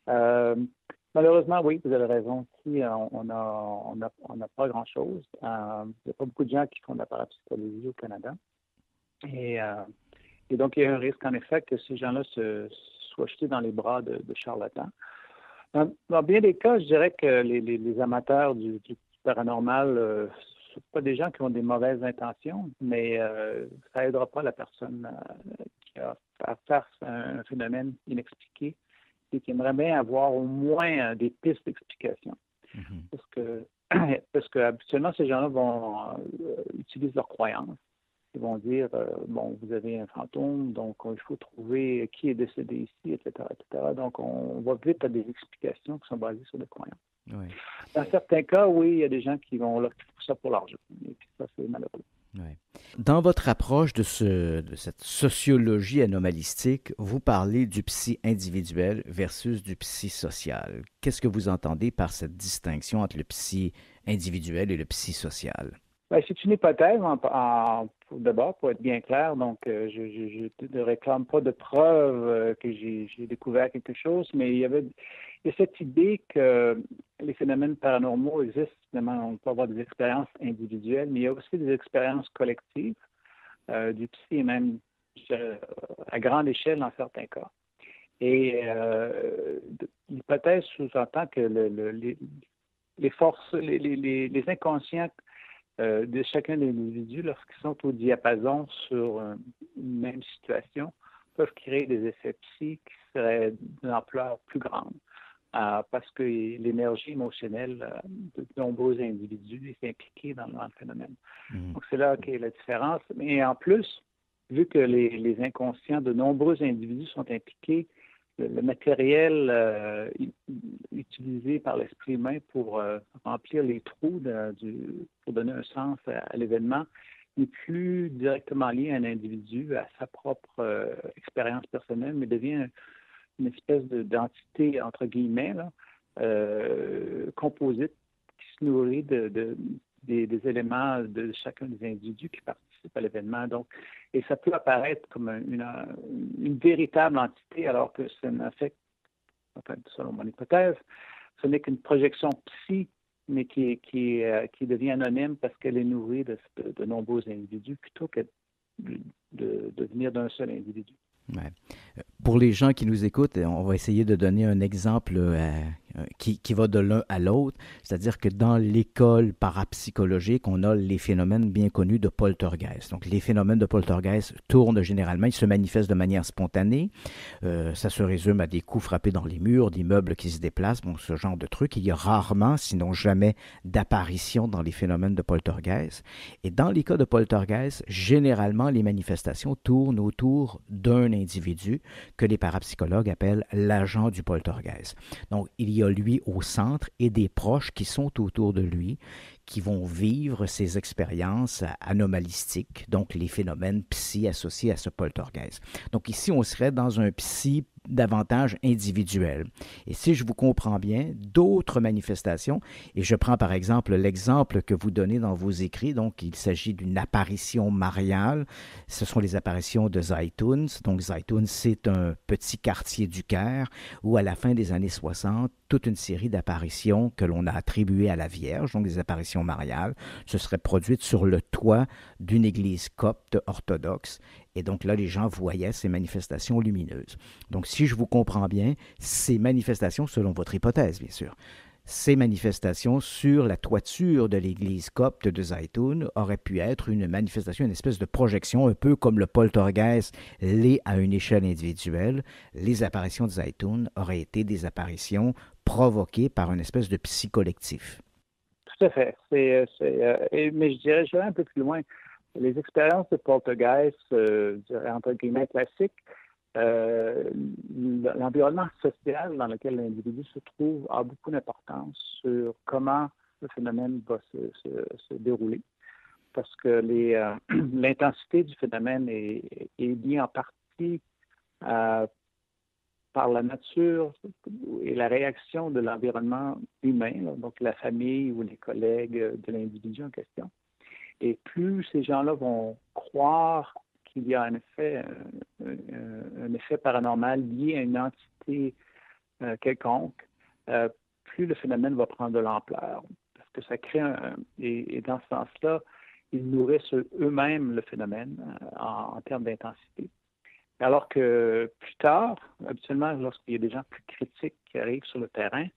Malheureusement, oui, vous avez raison. Ici, on n'a pas grand-chose. Il n'y a pas beaucoup de gens qui font de la parapsychologie au Canada. Et donc, il y a un risque, en effet, que ces gens-là soient jetés dans les bras de charlatans. Dans bien des cas, je dirais que les amateurs du paranormal ne sont pas des gens qui ont des mauvaises intentions, mais ça n'aidera pas la personne qui a face à un phénomène inexpliqué et qui aimerait bien avoir au moins des pistes d'explication. Parce que habituellement, ces gens-là utilisent leurs croyances. Ils vont dire, vous avez un fantôme, donc il faut trouver qui est décédé ici, etc., etc. Donc, on va vite à des explications qui sont basées sur des croyances. Oui. Dans certains cas, oui, il y a des gens qui vont là pour ça pour l'argent. Et puis ça, c'est malheureux. Oui. Dans votre approche de cette sociologie anomalistique, vous parlez du psy individuel versus du psy social. Qu'est-ce que vous entendez par cette distinction entre le psy individuel et le psy social? C'est une hypothèse, d'abord, pour être bien clair. Donc, je ne réclame pas de preuve que j'ai découvert quelque chose, mais il y a cette idée que les phénomènes paranormaux existent. Évidemment, on peut avoir des expériences individuelles, mais il y a aussi des expériences collectives, du psy et même à grande échelle dans certains cas. Et l'hypothèse sous-entend que les forces, les inconscients de chacun des individus, lorsqu'ils sont au diapason sur une même situation, peuvent créer des effets psy qui seraient d'une ampleur plus grande. parce que l'énergie émotionnelle de nombreux individus est impliquée dans le phénomène. Donc, c'est là qu'est la différence. Mais en plus, vu que les inconscients de nombreux individus sont impliqués, le matériel utilisé par l'esprit humain pour remplir les trous pour donner un sens à l'événement n'est plus directement lié à un individu, à sa propre expérience personnelle, mais devient une espèce d'entité, entre guillemets, là, composite, qui se nourrit des éléments de chacun des individus qui participent à l'événement. Donc, et ça peut apparaître comme une véritable entité, alors que ça n'affecte, enfin, selon mon hypothèse, ce n'est qu'une projection psy, mais qui devient anonyme parce qu'elle est nourrie de nombreux individus plutôt que de venir d'un seul individu. Ouais. Pour les gens qui nous écoutent, on va essayer de donner un exemple qui va de l'un à l'autre, c'est-à-dire que dans l'école parapsychologique, on a les phénomènes bien connus de poltergeist. Donc, les phénomènes de poltergeist tournent généralement, ils se manifestent de manière spontanée. Ça se résume à des coups frappés dans les murs, des meubles qui se déplacent, bon, ce genre de trucs. Il y a rarement, sinon jamais, d'apparition dans les phénomènes de poltergeist. Et dans les cas de poltergeist, généralement, les manifestations tournent autour d'un individu que les parapsychologues appellent l'agent du poltergeist. Donc, il y a lui au centre et des proches qui sont autour de lui, qui vont vivre ces expériences anomalistiques, donc les phénomènes psy associés à ce poltergeist. Donc ici, on serait dans un psy davantage individuel. Et si je vous comprends bien, d'autres manifestations, et je prends par exemple l'exemple que vous donnez dans vos écrits, donc il s'agit d'une apparition mariale, ce sont les apparitions de Zaytoun. Donc Zaytoun, c'est un petit quartier du Caire où à la fin des années 60, toute une série d'apparitions que l'on a attribuées à la Vierge, donc des apparitions mariales, se seraient produites sur le toit d'une église copte orthodoxe. Et donc là, les gens voyaient ces manifestations lumineuses. Donc, si je vous comprends bien, ces manifestations, selon votre hypothèse, bien sûr, ces manifestations sur la toiture de l'église copte de Zaytoun auraient pu être une manifestation, une espèce de projection, un peu comme le poltergeist l'est à une échelle individuelle. Les apparitions de Zaytoun auraient été des apparitions provoquées par une espèce de psy-collectif. Tout à fait. Mais je dirais un peu plus loin. Les expériences de poltergeist, entre guillemets, classiques, l'environnement social dans lequel l'individu se trouve a beaucoup d'importance sur comment le phénomène va se dérouler. Parce que l'intensité du phénomène est liée en partie par la nature et la réaction de l'environnement humain, là, donc la famille ou les collègues de l'individu en question. Et plus ces gens-là vont croire qu'il y a un effet paranormal lié à une entité quelconque, plus le phénomène va prendre de l'ampleur. Parce que ça crée et dans ce sens-là, ils nourrissent eux-mêmes le phénomène en termes d'intensité. Alors que plus tard, habituellement, lorsqu'il y a des gens plus critiques qui arrivent sur le terrain,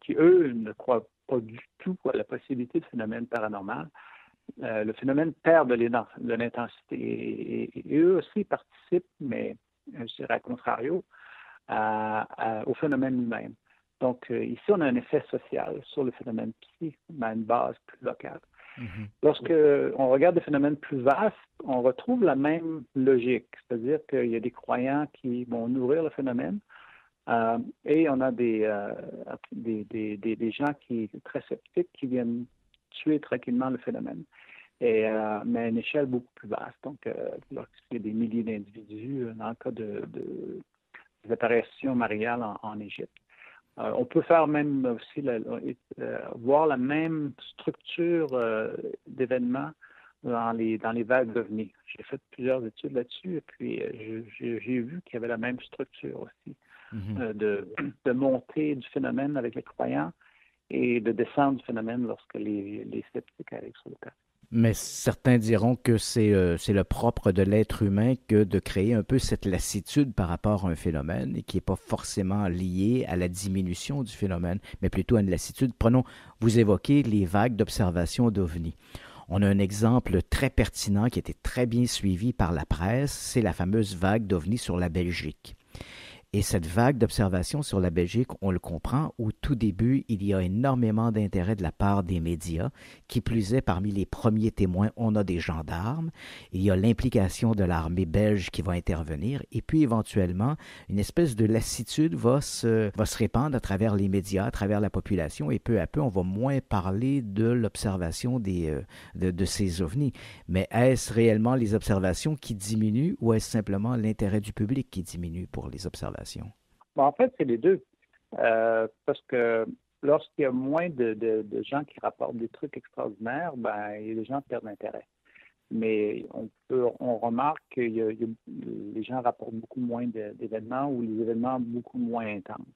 qui, eux, ne croient pas du tout à la possibilité de phénomène paranormal, le phénomène perd de l'intensité. Et eux aussi participent, mais je dirais à contrario, au phénomène lui-même. Donc, ici, on a un effet social sur le phénomène psy, mais à une base plus locale. Mm-hmm. Lorsqu'on regarde des phénomènes plus vastes, on retrouve la même logique, c'est-à-dire qu'il y a des croyants qui vont nourrir le phénomène et on a des gens qui sont très sceptiques qui viennent tuer tranquillement le phénomène, mais à une échelle beaucoup plus vaste. Donc, lorsqu'il y a des milliers d'individus, dans le cas des apparitions mariales en Égypte, on peut faire même aussi voir la même structure d'événements dans les vagues d'OVNI. J'ai fait plusieurs études là-dessus et puis j'ai vu qu'il y avait la même structure aussi, de montée du phénomène avec les croyants et de descendre du phénomène lorsque les sceptiques arrivent sur le terrain. Mais certains diront que c'est le propre de l'être humain que de créer un peu cette lassitude par rapport à un phénomène et qui n'est pas forcément lié à la diminution du phénomène, mais plutôt à une lassitude. Prenons, vous évoquez les vagues d'observation d'OVNI. On a un exemple très pertinent qui a été très bien suivi par la presse, c'est la fameuse vague d'OVNI sur la Belgique. Et cette vague d'observation sur la Belgique, on le comprend, au tout début, il y a énormément d'intérêt de la part des médias. Qui plus est, parmi les premiers témoins, on a des gendarmes. Il y a l'implication de l'armée belge qui va intervenir. Et puis, éventuellement, une espèce de lassitude va se répandre à travers les médias, à travers la population. Et peu à peu, on va moins parler de l'observation de ces ovnis. Mais est-ce réellement les observations qui diminuent ou est-ce simplement l'intérêt du public qui diminue pour les observations? Bon, en fait, c'est les deux. Parce que lorsqu'il y a moins de gens qui rapportent des trucs extraordinaires, les gens perdent l'intérêt. Mais on remarque que les gens rapportent beaucoup moins d'événements ou les événements beaucoup moins intenses.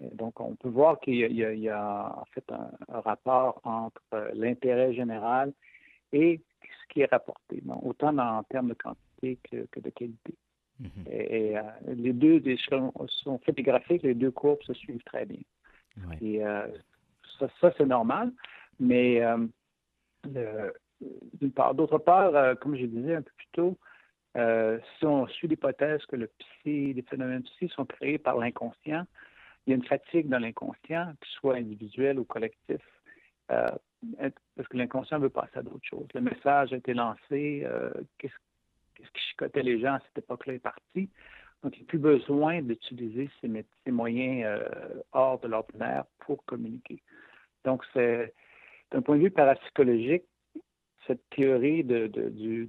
Et donc, on peut voir qu'il y a en fait un rapport entre l'intérêt général et ce qui est rapporté, autant en termes de quantité que de qualité. Mm-hmm. Et les deux sont faits des graphiques, les deux courbes se suivent très bien. Oui. Et ça c'est normal, mais d'une part. D'autre part, comme je disais un peu plus tôt, si on suit l'hypothèse que les phénomènes psy sont créés par l'inconscient, il y a une fatigue dans l'inconscient, que ce soit individuel ou collectif, parce que l'inconscient veut passer à d'autres choses. Le message a été lancé, qu'est-ce qui chicotait les gens à cette époque-là est parti. Donc, il n'y a plus besoin d'utiliser ces moyens hors de l'ordinaire pour communiquer. Donc, d'un point de vue parapsychologique, cette théorie de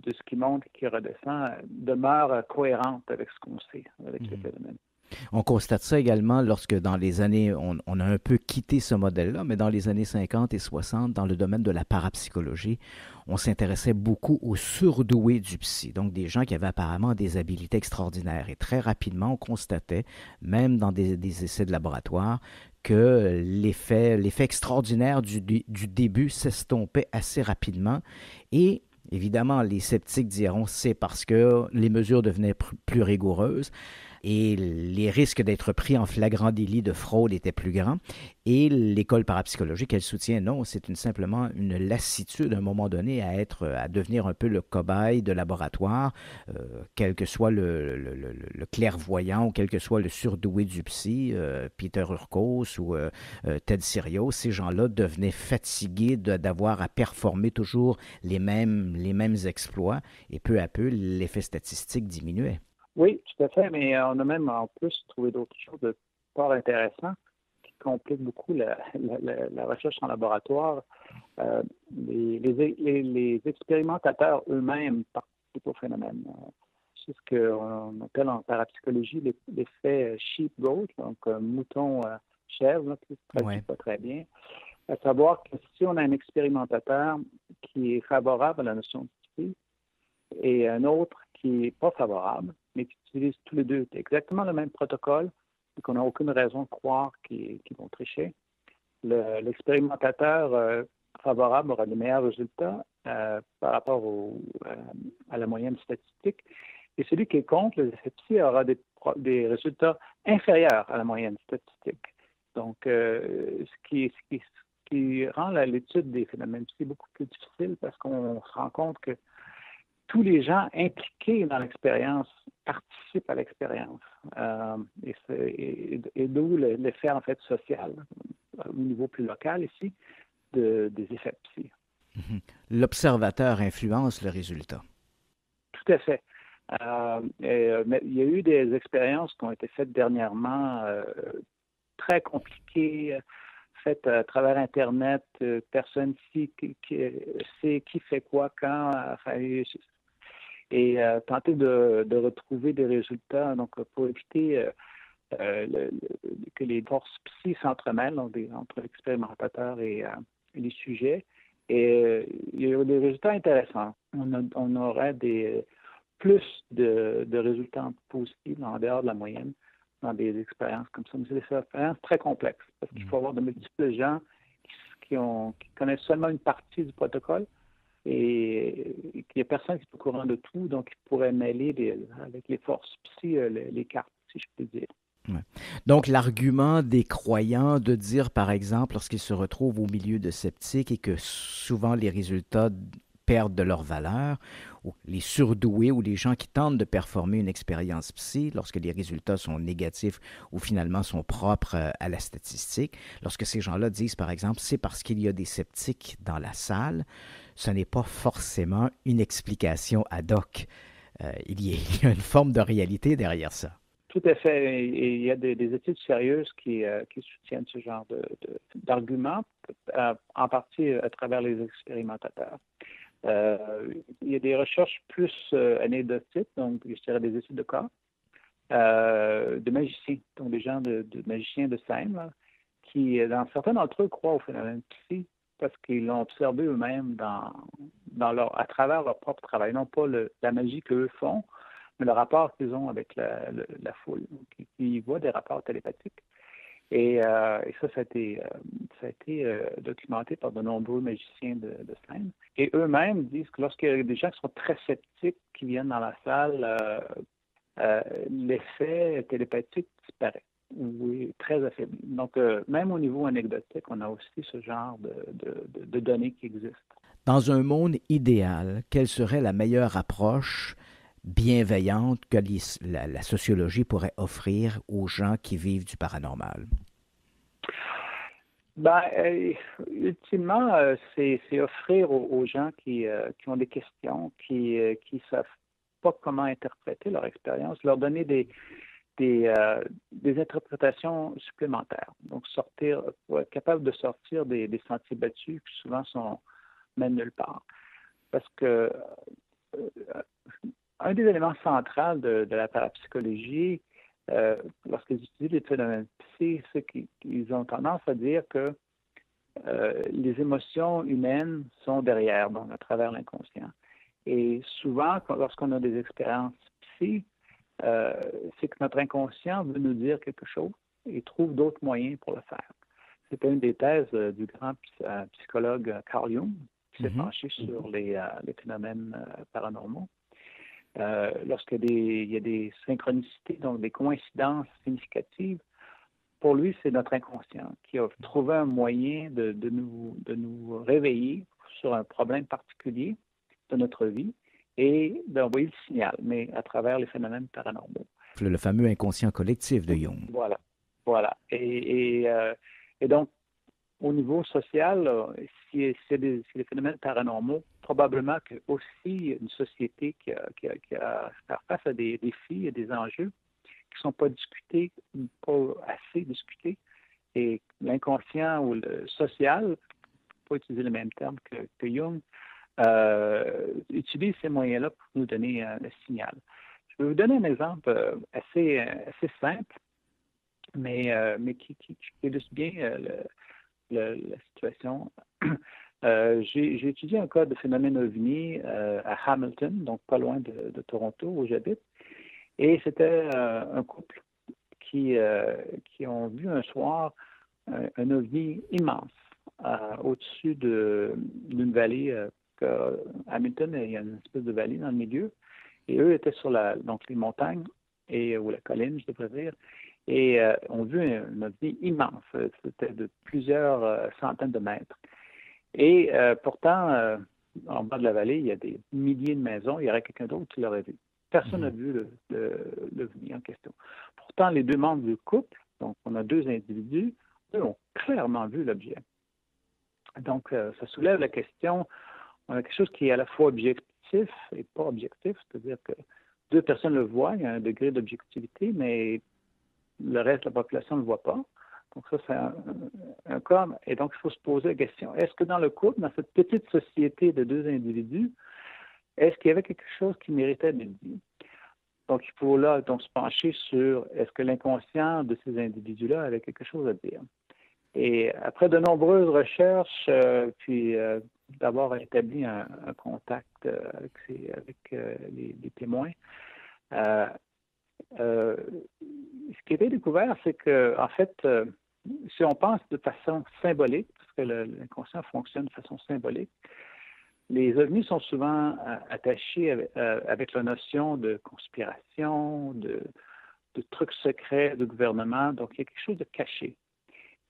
ce qui monte et qui redescend demeure cohérente avec ce qu'on sait, avec le phénomène. On constate ça également lorsque dans les années, on a un peu quitté ce modèle-là, mais dans les années 50 et 60, dans le domaine de la parapsychologie, on s'intéressait beaucoup aux surdoués du psy, donc des gens qui avaient apparemment des habiletés extraordinaires. Et très rapidement, on constatait, même dans des essais de laboratoire, que l'effet extraordinaire du début s'estompait assez rapidement. Et évidemment, les sceptiques diront c'est parce que les mesures devenaient plus rigoureuses. Et les risques d'être pris en flagrant délit de fraude étaient plus grands. Et l'école parapsychologique, elle soutient, non, c'est simplement une lassitude à un moment donné à devenir un peu le cobaye de laboratoire, quel que soit le clairvoyant ou quel que soit le surdoué du psy, Peter Urkos ou Ted Sirios, ces gens-là devenaient fatigués d'avoir à performer toujours les mêmes exploits et peu à peu, l'effet statistique diminuait. Oui, tout à fait, mais on a même en plus trouvé d'autres choses de fort intéressantes qui compliquent beaucoup la recherche en laboratoire. Les expérimentateurs eux-mêmes participent au phénomène. C'est ce qu'on appelle en parapsychologie l'effet sheep-goat, donc mouton-chèvre, qui se traduit pas très bien. À savoir que si on a un expérimentateur qui est favorable à la notion de psy et un autre qui n'est pas favorable, mais qui utilisent tous les deux exactement le même protocole et qu'on n'a aucune raison de croire qu'ils vont tricher. L'expérimentateur favorable aura des meilleurs résultats par rapport à la moyenne statistique. Et celui qui est contre, le psy, aura des résultats inférieurs à la moyenne statistique. Donc, ce qui rend l'étude des phénomènes psy beaucoup plus difficile parce qu'on se rend compte que tous les gens impliqués dans l'expérience participent à l'expérience. Et d'où l'effet, en fait, social, au niveau plus local ici, des effets psy. L'observateur influence le résultat. Tout à fait. Mais il y a eu des expériences qui ont été faites dernièrement très compliquées, faites à travers Internet, personne ici qui sait qui fait quoi, quand, et tenter de retrouver des résultats donc pour éviter que les forces psy s'entremêlent entre l'expérimentateur et les sujets. Et il y a des résultats intéressants. On aurait plus de résultats positifs en dehors de la moyenne dans des expériences comme ça. Mais c'est des expériences très complexes parce qu'il faut avoir de multiples gens qui connaissent seulement une partie du protocole. Et il n'y a personne qui est au courant de tout, donc il pourrait mêler avec les forces psy les cartes, si je peux dire. Ouais. Donc, l'argument des croyants de dire, par exemple, lorsqu'ils se retrouvent au milieu de sceptiques et que souvent les résultats perdent de leur valeur, ou les surdoués ou les gens qui tentent de performer une expérience psy lorsque les résultats sont négatifs ou finalement sont propres à la statistique. Lorsque ces gens-là disent, par exemple, c'est parce qu'il y a des sceptiques dans la salle, ce n'est pas forcément une explication ad hoc. Il y a une forme de réalité derrière ça. Tout à fait. Et il y a des études sérieuses qui soutiennent ce genre d'arguments, en partie à travers les expérimentateurs. Il y a des recherches plus anecdotiques, donc je dirais des études de cas, de magiciens, donc des gens de magiciens de scène, là, qui, dans certains d'entre eux, croient au phénomène psy parce qu'ils l'ont observé eux-mêmes à travers leur propre travail, non pas la magie qu'eux font, mais le rapport qu'ils ont avec la foule. Donc, ils voient des rapports télépathiques. Et ça a été documenté par de nombreux magiciens de scène. Et eux-mêmes disent que lorsqu'il y a des gens qui sont très sceptiques qui viennent dans la salle, l'effet télépathique disparaît ou est très affaibli. Donc, même au niveau anecdotique, on a aussi ce genre de données qui existent. Dans un monde idéal, quelle serait la meilleure approche bienveillante que la sociologie pourrait offrir aux gens qui vivent du paranormal? Ultimement, c'est offrir aux gens qui ont des questions, qui savent pas comment interpréter leur expérience, leur donner des interprétations supplémentaires. Donc, pour être capable de sortir des sentiers battus qui souvent mènent nulle part. Parce que un des éléments centraux de la parapsychologie, lorsqu'ils étudient les phénomènes psy, c'est qu'ils ont tendance à dire que les émotions humaines sont derrière, donc à travers l'inconscient. Et souvent, lorsqu'on a des expériences psy, c'est que notre inconscient veut nous dire quelque chose et trouve d'autres moyens pour le faire. C'était une des thèses du grand psychologue Carl Jung, qui s'est penché sur les phénomènes paranormaux. Lorsqu'il y a des synchronicités, donc des coïncidences significatives, pour lui, c'est notre inconscient qui a trouvé un moyen de nous réveiller sur un problème particulier de notre vie et d'envoyer le signal, mais à travers les phénomènes paranormaux. Le fameux inconscient collectif de Jung. Voilà. Et donc, au niveau social, si c'est des phénomènes paranormaux, probablement que aussi une société qui a à faire face à des défis et des enjeux qui ne sont pas discutés, pas assez discutés. Et l'inconscient ou le social, pas utiliser le même terme que Jung, utilise ces moyens-là pour nous donner le signal. Je vais vous donner un exemple assez simple, mais qui illustre bien la situation. J'ai étudié un cas de phénomène ovni à Hamilton, donc pas loin de Toronto, où j'habite. Et c'était un couple qui ont vu un soir un ovni immense au-dessus d'une vallée. À Hamilton, il y a une espèce de vallée dans le milieu. Et eux étaient sur donc les montagnes, ou la colline, je devrais dire. Et ont vu un ovni immense. C'était de plusieurs centaines de mètres. Et pourtant, en bas de la vallée, il y a des milliers de maisons. Il y aurait quelqu'un d'autre qui l'aurait vu. Personne n'a vu l'ovni en question. Pourtant, les deux membres du couple, donc on a deux individus, eux ont clairement vu l'objet. Donc, ça soulève la question, on a quelque chose qui est à la fois objectif et pas objectif, c'est-à-dire que deux personnes le voient, il y a un degré d'objectivité, mais le reste de la population ne le voit pas. Donc ça, c'est un cas. Et donc, il faut se poser la question, est-ce que dans le couple, dans cette petite société de deux individus, est-ce qu'il y avait quelque chose qui méritait d'être dit? Donc, il faut là donc, se pencher sur est-ce que l'inconscient de ces individus-là avait quelque chose à dire. Et après de nombreuses recherches, puis d'avoir établi un contact avec les témoins, ce qui a été découvert, c'est que, en fait, si on pense de façon symbolique, parce que l'inconscient fonctionne de façon symbolique, les ovnis sont souvent attachés avec la notion de conspiration, de trucs secrets de gouvernement. Donc, il y a quelque chose de caché.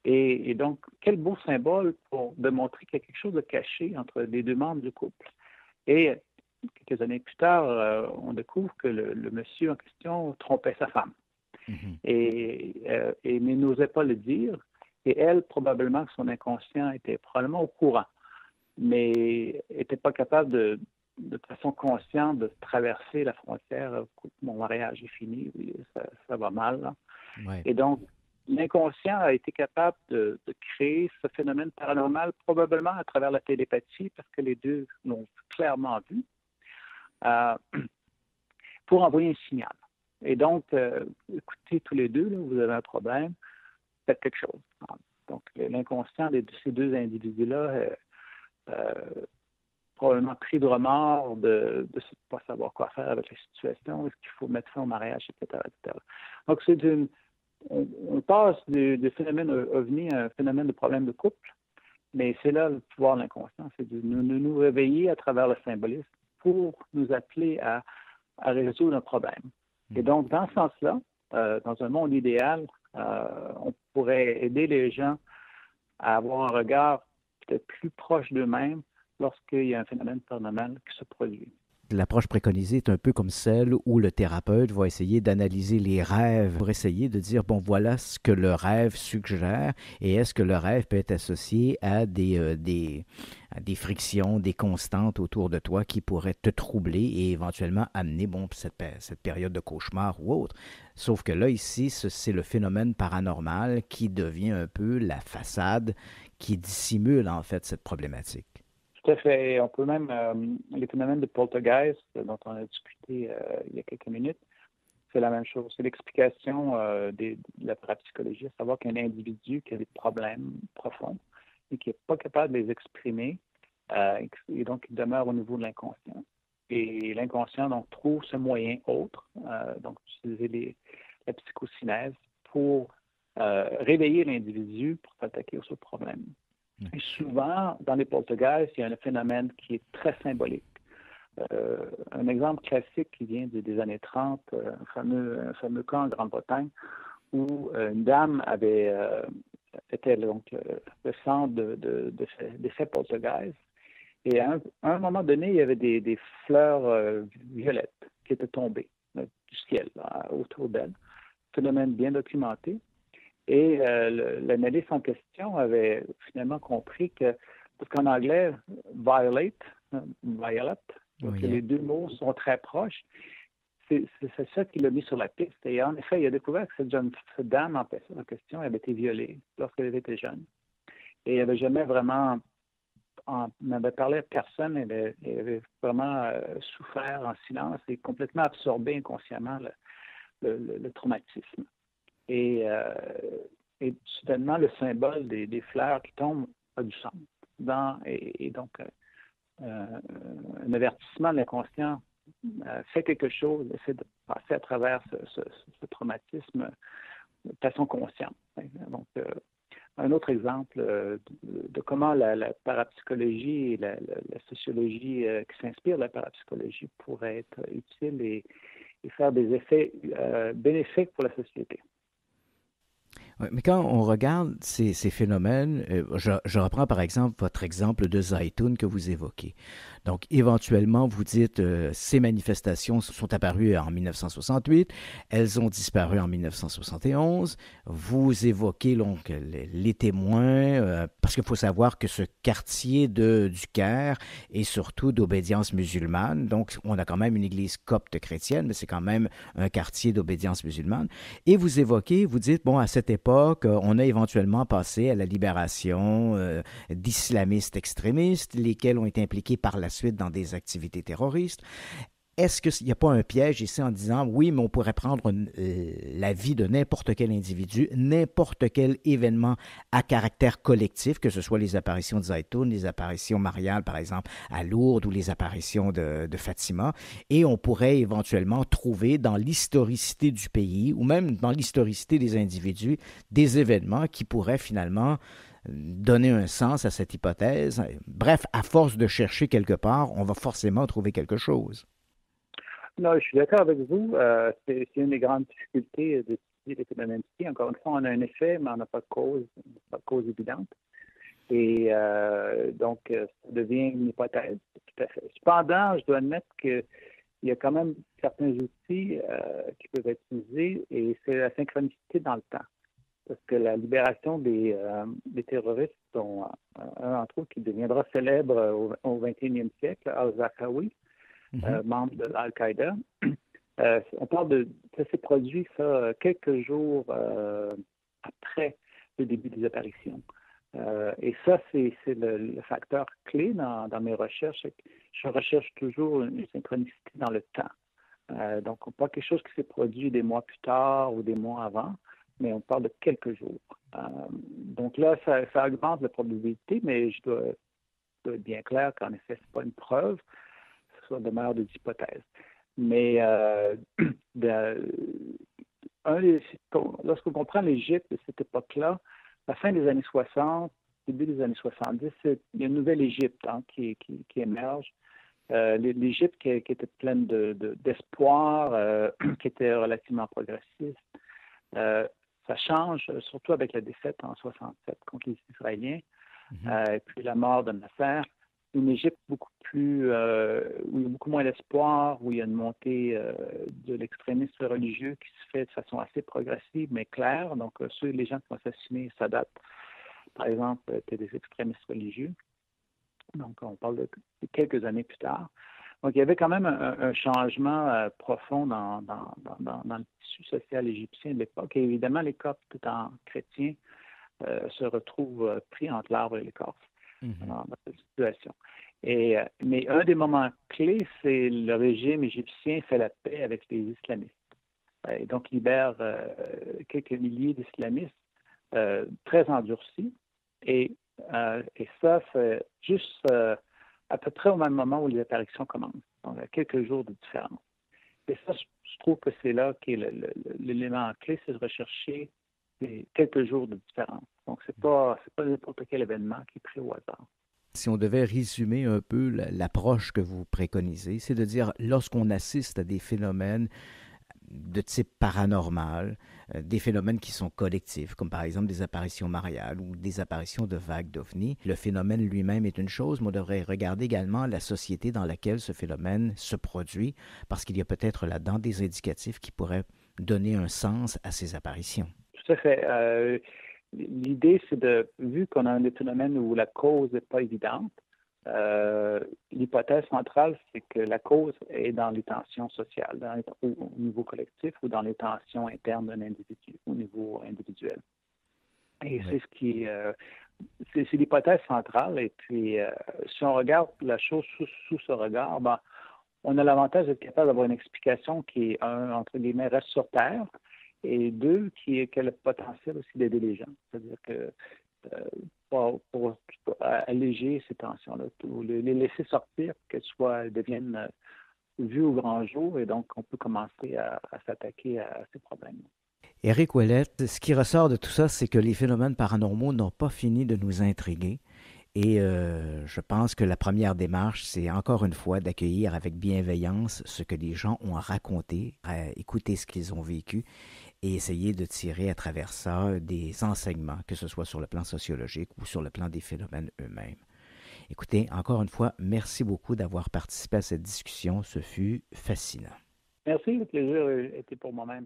Et donc, quel beau symbole pour démontrer qu'il y a quelque chose de caché entre les deux membres du couple. Et quelques années plus tard, on découvre que le monsieur en question trompait sa femme. Mais n'osait pas le dire. Et elle, probablement que son inconscient était probablement au courant, mais n'était pas capable de façon consciente de traverser la frontière. Mon mariage est fini, oui, ça va mal. Là. Ouais. Et donc, l'inconscient a été capable de créer ce phénomène paranormal probablement à travers la télépathie, parce que les deux l'ont clairement vu, pour envoyer un signal. Et donc, écoutez tous les deux, là, vous avez un problème, faites quelque chose. Donc, l'inconscient de ces deux individus-là probablement pris de remords, de ne pas savoir quoi faire avec la situation, est-ce qu'il faut mettre fin au mariage, etc. etc. Donc, on passe du phénomène ovni à un phénomène de problème de couple, mais c'est là le pouvoir de l'inconscient, c'est de nous réveiller à travers le symbolisme pour nous appeler à résoudre un problème. Et donc, dans ce sens-là, dans un monde idéal, on pourrait aider les gens à avoir un regard peut-être plus proche d'eux-mêmes lorsqu'il y a un phénomène paranormal qui se produit. L'approche préconisée est un peu comme celle où le thérapeute va essayer d'analyser les rêves pour essayer de dire, bon, voilà ce que le rêve suggère et est-ce que le rêve peut être associé à des frictions, des constantes autour de toi qui pourraient te troubler et éventuellement amener cette période de cauchemar ou autre. Sauf que là, ici, c'est le phénomène paranormal qui devient un peu la façade qui dissimule en fait cette problématique. Tout à fait. On peut même, les phénomènes de poltergeist dont on a discuté il y a quelques minutes, c'est la même chose. C'est l'explication de la parapsychologie, à savoir qu'il y a un individu qui a des problèmes profonds et qui n'est pas capable de les exprimer et donc il demeure au niveau de l'inconscient. Et l'inconscient donc trouve ce moyen autre, donc utiliser la psychocinèse pour réveiller l'individu pour s'attaquer au problème. Et souvent, dans les poltergeists, il y a un phénomène qui est très symbolique. Un exemple classique qui vient des années 30, un fameux cas en Grande-Bretagne, où une dame était donc le centre d'effets poltergeist. Et à un moment donné, il y avait des fleurs violettes qui étaient tombées du ciel autour d'elle. Phénomène bien documenté. Et l'analyste en question avait finalement compris que, parce qu'en anglais, violet, donc les deux mots sont très proches, c'est ça qui l'a mis sur la piste. Et en effet, il a découvert que cette dame en question avait été violée lorsqu'elle était jeune. Et elle n'avait jamais vraiment, n'avait parlé à personne, elle avait vraiment souffert en silence et complètement absorbé inconsciemment le traumatisme. Et soudainement, le symbole des fleurs qui tombent a du sens. Et donc, un avertissement de l'inconscient fait quelque chose, essaie de passer à travers ce traumatisme de façon consciente. Donc, un autre exemple de comment la parapsychologie et la sociologie qui s'inspire de la parapsychologie pourrait être utile et faire des effets bénéfiques pour la société. Oui, mais quand on regarde ces phénomènes, je reprends par exemple votre exemple de Zaytoun que vous évoquez. Donc, éventuellement, vous dites ces manifestations sont apparues en 1968, elles ont disparu en 1971. Vous évoquez donc les témoins, parce qu'il faut savoir que ce quartier du Caire est surtout d'obédience musulmane. Donc, on a quand même une église copte chrétienne, mais c'est quand même un quartier d'obédience musulmane. Et vous évoquez, vous dites, bon, à cette époque, on a éventuellement passé à la libération d'islamistes extrémistes, lesquels ont été impliqués par la suite dans des activités terroristes. Est-ce qu'il n'y a pas un piège ici en disant, oui, mais on pourrait prendre la vie de n'importe quel individu, n'importe quel événement à caractère collectif, que ce soit les apparitions de Zaytoun, les apparitions mariales, par exemple, à Lourdes ou les apparitions de Fatima, et on pourrait éventuellement trouver dans l'historicité du pays ou même dans l'historicité des individus des événements qui pourraient finalement donner un sens à cette hypothèse. Bref, à force de chercher quelque part, on va forcément trouver quelque chose. Non, je suis d'accord avec vous. C'est une des grandes difficultés d'étudier les phénomènes ici. Encore une fois, on a un effet, mais on n'a pas de cause évidente. Et donc, ça devient une hypothèse, tout à fait. Cependant, je dois admettre qu'il y a quand même certains outils qui peuvent être utilisés, et c'est la synchronicité dans le temps. Parce que la libération des terroristes, dont un entre autres qui deviendra célèbre au 21e siècle, al-Zarqawi, membre de l'Al-Qaïda, on parle de ça s'est produit quelques jours après le début des apparitions. Et ça, c'est le facteur clé dans mes recherches. Je recherche toujours une synchronicité dans le temps. Donc, pas quelque chose qui s'est produit des mois plus tard ou des mois avant, mais on parle de quelques jours. Donc là, ça augmente la probabilité, mais je dois être bien clair qu'en effet, ce n'est pas une preuve, ça demeure des hypothèses. Mais lorsqu'on comprend l'Égypte de cette époque-là, la fin des années 60, début des années 70, il y a une nouvelle Égypte qui émerge. L'Égypte qui était pleine d'espoir, qui était relativement progressiste. Ça change, surtout avec la défaite en 67 contre les Israéliens, et puis la mort de Nasser. Une Égypte beaucoup plus, où il y a beaucoup moins d'espoir, où il y a une montée de l'extrémisme religieux qui se fait de façon assez progressive, mais claire. Donc, les gens qui ont assassiné Sadat, par exemple, étaient des extrémistes religieux. Donc, on parle de quelques années plus tard. Donc, il y avait quand même un changement profond dans le tissu social égyptien de l'époque. Et évidemment, les Coptes, étant chrétiens, se retrouvent pris entre l'arbre et l'écorce dans cette situation. Mais un des moments clés, c'est le régime égyptien fait la paix avec les islamistes. Et donc, libère quelques milliers d'islamistes très endurcis. Et ça, c'est juste à peu près au même moment où les apparitions commencent. Donc, à quelques jours de différence. Et ça, je trouve que c'est là qu'est l'élément clé, c'est de rechercher quelques jours de différence. Donc, c'est pas n'importe quel événement qui est pris au hasard. Si on devait résumer un peu l'approche que vous préconisez, c'est de dire, lorsqu'on assiste à des phénomènes de type paranormal, des phénomènes qui sont collectifs, comme par exemple des apparitions mariales ou des apparitions de vagues d'ovnis. Le phénomène lui-même est une chose, mais on devrait regarder également la société dans laquelle ce phénomène se produit, parce qu'il y a peut-être là-dedans des indicatifs qui pourraient donner un sens à ces apparitions. Tout à fait. L'idée, c'est vu qu'on a un phénomène où la cause n'est pas évidente, l'hypothèse centrale, c'est que la cause est dans les tensions sociales, au niveau collectif ou dans les tensions internes d'un individu, au niveau individuel. Et c'est ce qui c'est l'hypothèse centrale. Et puis, si on regarde la chose sous ce regard, on a l'avantage d'être capable d'avoir une explication qui, entre guillemets, reste sur Terre, et deux, qui a le potentiel aussi d'aider les gens. C'est-à-dire que pour alléger ces tensions-là, les laisser sortir, qu'elles deviennent vues au grand jour, et donc on peut commencer à s'attaquer à ces problèmes. Éric Ouellette, ce qui ressort de tout ça, c'est que les phénomènes paranormaux n'ont pas fini de nous intriguer. Et je pense que la première démarche, c'est encore une fois d'accueillir avec bienveillance ce que les gens ont à raconter, à écouter ce qu'ils ont vécu et essayer de tirer à travers ça des enseignements, que ce soit sur le plan sociologique ou sur le plan des phénomènes eux-mêmes. Écoutez, encore une fois, merci beaucoup d'avoir participé à cette discussion. Ce fut fascinant. Merci, le plaisir était pour moi-même.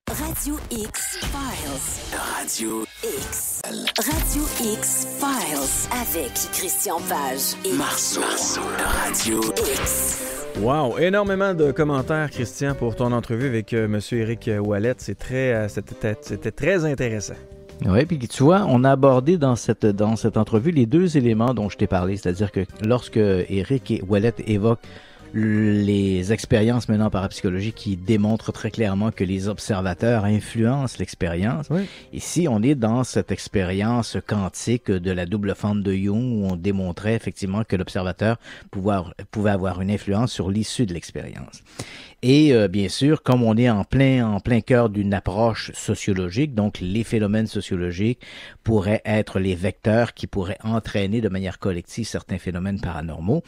Radio X Files. Radio X. Radio X Files avec Christian Page et Marceau. Radio X. Wow! Énormément de commentaires, Christian, pour ton entrevue avec M. Éric Ouellette. C'était très intéressant. Oui, puis tu vois, on a abordé dans cette entrevue les deux éléments dont je t'ai parlé, c'est-à-dire que lorsque Éric Ouellette évoque les expériences menant par la psychologie qui démontrent très clairement que les observateurs influencent l'expérience. Oui. Ici, on est dans cette expérience quantique de la double fente de Jung où on démontrait effectivement que l'observateur pouvait avoir une influence sur l'issue de l'expérience. Et bien sûr, comme on est en plein cœur d'une approche sociologique, donc les phénomènes sociologiques pourraient être les vecteurs qui pourraient entraîner de manière collective certains phénomènes paranormaux.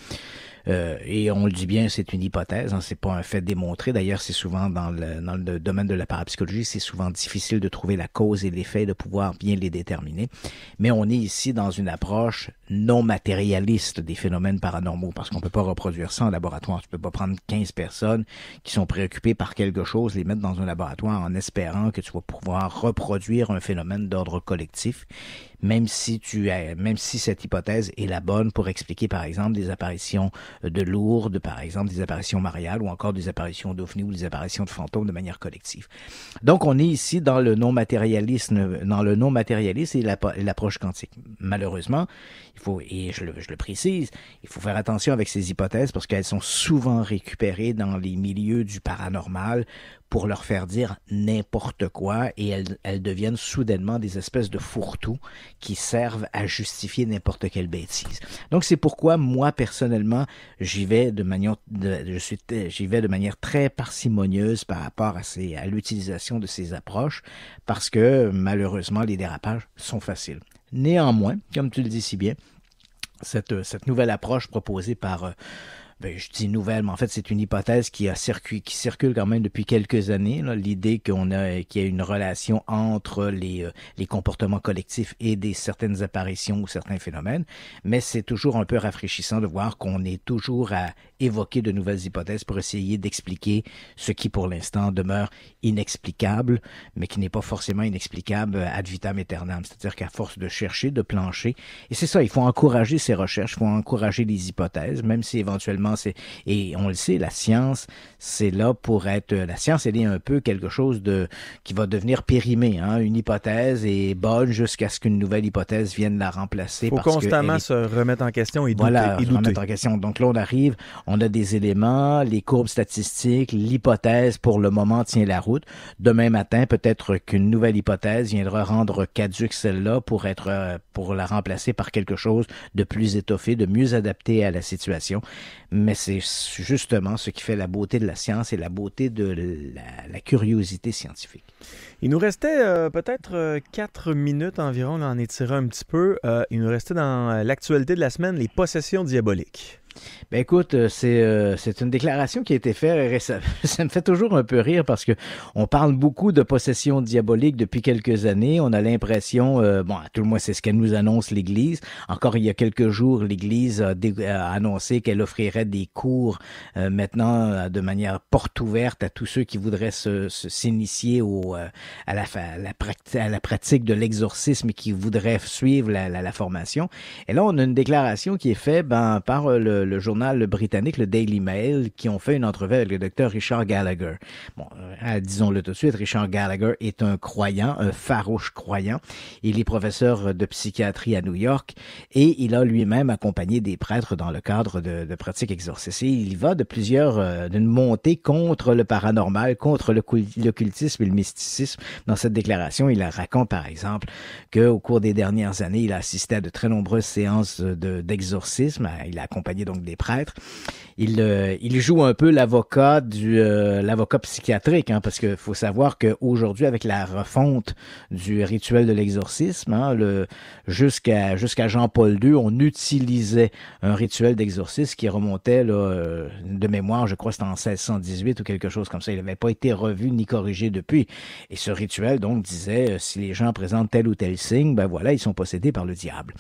Et on le dit bien, c'est une hypothèse, hein, c'est pas un fait démontré. D'ailleurs, c'est souvent dans le domaine de la parapsychologie, c'est souvent difficile de trouver la cause et l'effet, de pouvoir bien les déterminer. Mais on est ici dans une approche non matérialiste des phénomènes paranormaux, parce qu'on peut pas reproduire ça en laboratoire. Tu peux pas prendre 15 personnes qui sont préoccupées par quelque chose, les mettre dans un laboratoire en espérant que tu vas pouvoir reproduire un phénomène d'ordre collectif, même si cette hypothèse est la bonne pour expliquer, par exemple, des apparitions de Lourdes, par exemple, des apparitions mariales ou encore des apparitions d'ovnis ou des apparitions de fantômes de manière collective. Donc, on est ici dans le non-matérialisme et l'approche quantique. Malheureusement, et je le précise, il faut faire attention avec ces hypothèses parce qu'elles sont souvent récupérées dans les milieux du paranormal pour leur faire dire n'importe quoi et elles deviennent soudainement des espèces de fourre-tout qui servent à justifier n'importe quelle bêtise. Donc c'est pourquoi moi personnellement j'y vais de manière très parcimonieuse par rapport à l'utilisation de ces approches parce que malheureusement les dérapages sont faciles. Néanmoins, comme tu le dis si bien, cette nouvelle approche proposée par je dis nouvelle, mais en fait, c'est une hypothèse qui circule quand même depuis quelques années. Là, l'idée qu'il y a une relation entre les comportements collectifs et certaines apparitions ou certains phénomènes. Mais c'est toujours un peu rafraîchissant de voir qu'on est toujours à évoquer de nouvelles hypothèses pour essayer d'expliquer ce qui, pour l'instant, demeure inexplicable, mais qui n'est pas forcément inexplicable ad vitam aeternam. C'est-à-dire qu'à force de chercher, de plancher, et c'est ça, il faut encourager ces recherches, il faut encourager les hypothèses, même si éventuellement et on le sait, la science, c'est là pour être... La science, elle est un peu quelque chose qui va devenir périmé. Hein? Une hypothèse est bonne jusqu'à ce qu'une nouvelle hypothèse vienne la remplacer. Il faut constamment se remettre en question et douter. Voilà, se remettre en question. Donc là, on a des éléments, les courbes statistiques, l'hypothèse, pour le moment, tient la route. Demain matin, peut-être qu'une nouvelle hypothèse viendra rendre caduque celle-là pour la remplacer par quelque chose de plus étoffé, de mieux adapté à la situation. Mais c'est justement ce qui fait la beauté de la science et la beauté de la curiosité scientifique. Il nous restait peut-être 4 minutes environ, là, on étira un petit peu. Il nous restait dans l'actualité de la semaine, les possessions diaboliques. Ben écoute, c'est une déclaration qui a été faite récemment. Ça me fait toujours un peu rire parce que on parle beaucoup de possession diabolique depuis quelques années. On a l'impression, à tout le moins c'est ce qu'elle nous annonce l'Église. Encore il y a quelques jours, l'Église a annoncé qu'elle offrirait des cours maintenant de manière porte ouverte à tous ceux qui voudraient s'initier à la pratique de l'exorcisme et qui voudraient suivre la formation. Et là, on a une déclaration qui est faite par le journal britannique, le Daily Mail, qui ont fait une entrevue avec le docteur Richard Gallagher. Bon, disons-le tout de suite, Richard Gallagher est un croyant, un farouche croyant. Il est professeur de psychiatrie à New York et il a lui-même accompagné des prêtres dans le cadre de pratiques exorcistes. Et il va d'une montée contre le paranormal, contre l'occultisme et le mysticisme. Dans cette déclaration, il raconte par exemple qu'au cours des dernières années, il a assisté à de très nombreuses séances d'exorcisme. Il a accompagné donc des prêtres. Il joue un peu l'avocat psychiatrique, hein, parce que faut savoir qu'aujourd'hui, avec la refonte du rituel de l'exorcisme, jusqu'à Jean-Paul II, on utilisait un rituel d'exorcisme qui remontait de mémoire, je crois que c'était en 1618 ou quelque chose comme ça. Il n'avait pas été revu ni corrigé depuis. Et ce rituel donc disait si les gens présentent tel ou tel signe, ben voilà, ils sont possédés par le diable.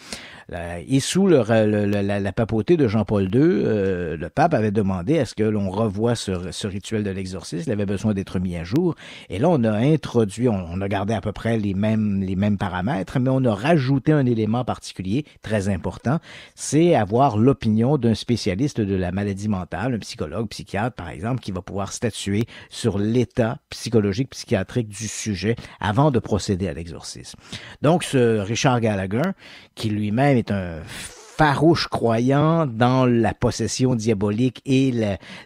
Et sous la papauté de Jean-Paul II, le pape avait demandé à ce que l'on revoie ce rituel de l'exorcisme. Il avait besoin d'être mis à jour. Et là, on a introduit, on a gardé à peu près les mêmes paramètres, mais on a rajouté un élément particulier très important, c'est avoir l'opinion d'un spécialiste de la maladie mentale, un psychologue, psychiatre, par exemple, qui va pouvoir statuer sur l'état psychologique, psychiatrique du sujet avant de procéder à l'exorcisme. Donc, ce Richard Gallagher, qui lui-même est un farouche croyant dans la possession diabolique et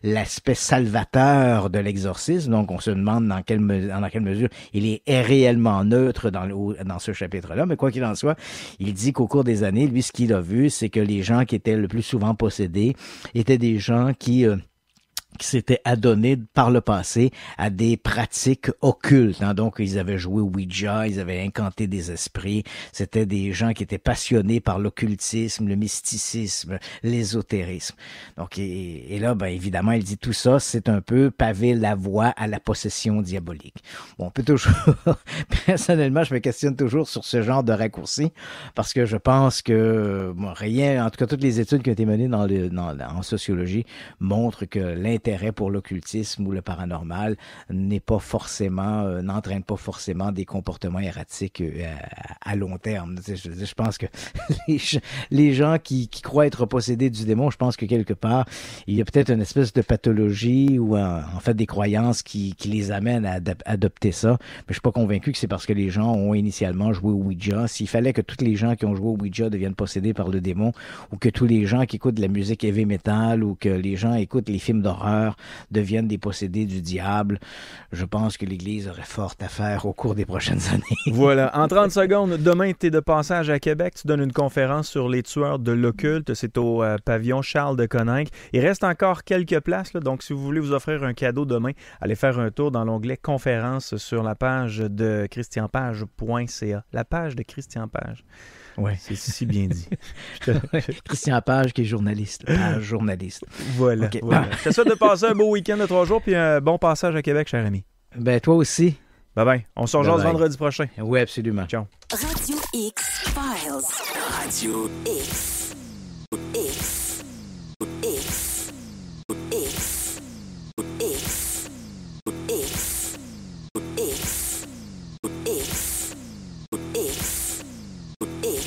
l'aspect salvateur de l'exorcisme. Donc, on se demande dans quelle mesure il est réellement neutre dans ce chapitre-là. Mais quoi qu'il en soit, il dit qu'au cours des années, lui, ce qu'il a vu, c'est que les gens qui étaient le plus souvent possédés étaient des gens qui qui s'étaient adonnés par le passé à des pratiques occultes. Hein. Donc, ils avaient joué au Ouija, ils avaient incanté des esprits. C'était des gens qui étaient passionnés par l'occultisme, le mysticisme, l'ésotérisme. Donc, et là, ben, évidemment, il dit tout ça, c'est un peu paver la voie à la possession diabolique. Bon, on peut toujours... Personnellement, je me questionne toujours sur ce genre de raccourci parce que je pense que rien, en tout cas, toutes les études qui ont été menées en sociologie montrent que l'intérêt pour l'occultisme ou le paranormal n'entraîne pas forcément des comportements erratiques à long terme. Je pense que les gens qui croient être possédés du démon, je pense que quelque part, il y a peut-être une espèce de pathologie ou en fait des croyances qui les amènent à adopter ça. Mais je suis pas convaincu que c'est parce que les gens ont initialement joué au Ouija. S'il fallait que tous les gens qui ont joué au Ouija deviennent possédés par le démon ou que tous les gens qui écoutent de la musique heavy metal ou que les gens écoutent les films d'horreur deviennent des possédés du diable, je pense que l'Église aurait fort à faire au cours des prochaines années. Voilà. En 30 secondes, demain, tu es de passage à Québec. Tu donnes une conférence sur les tueurs de l'occulte. C'est au pavillon Charles de Coninck. Il reste encore quelques places, là, donc si vous voulez vous offrir un cadeau demain, allez faire un tour dans l'onglet conférences sur la page de christianpage.ca. La page de Christian Page. Oui. C'est si bien dit. Christian Page, qui est journaliste. Page journaliste. Voilà. Okay. Voilà. Je te souhaite de passer un beau week-end de 3 jours puis un bon passage à Québec, cher ami. Ben, toi aussi. Bye-bye. On se rejoint vendredi prochain. Oui, absolument. Ciao. Radio X Files. Radio X. X. X. X. X. X. X. X. X. X.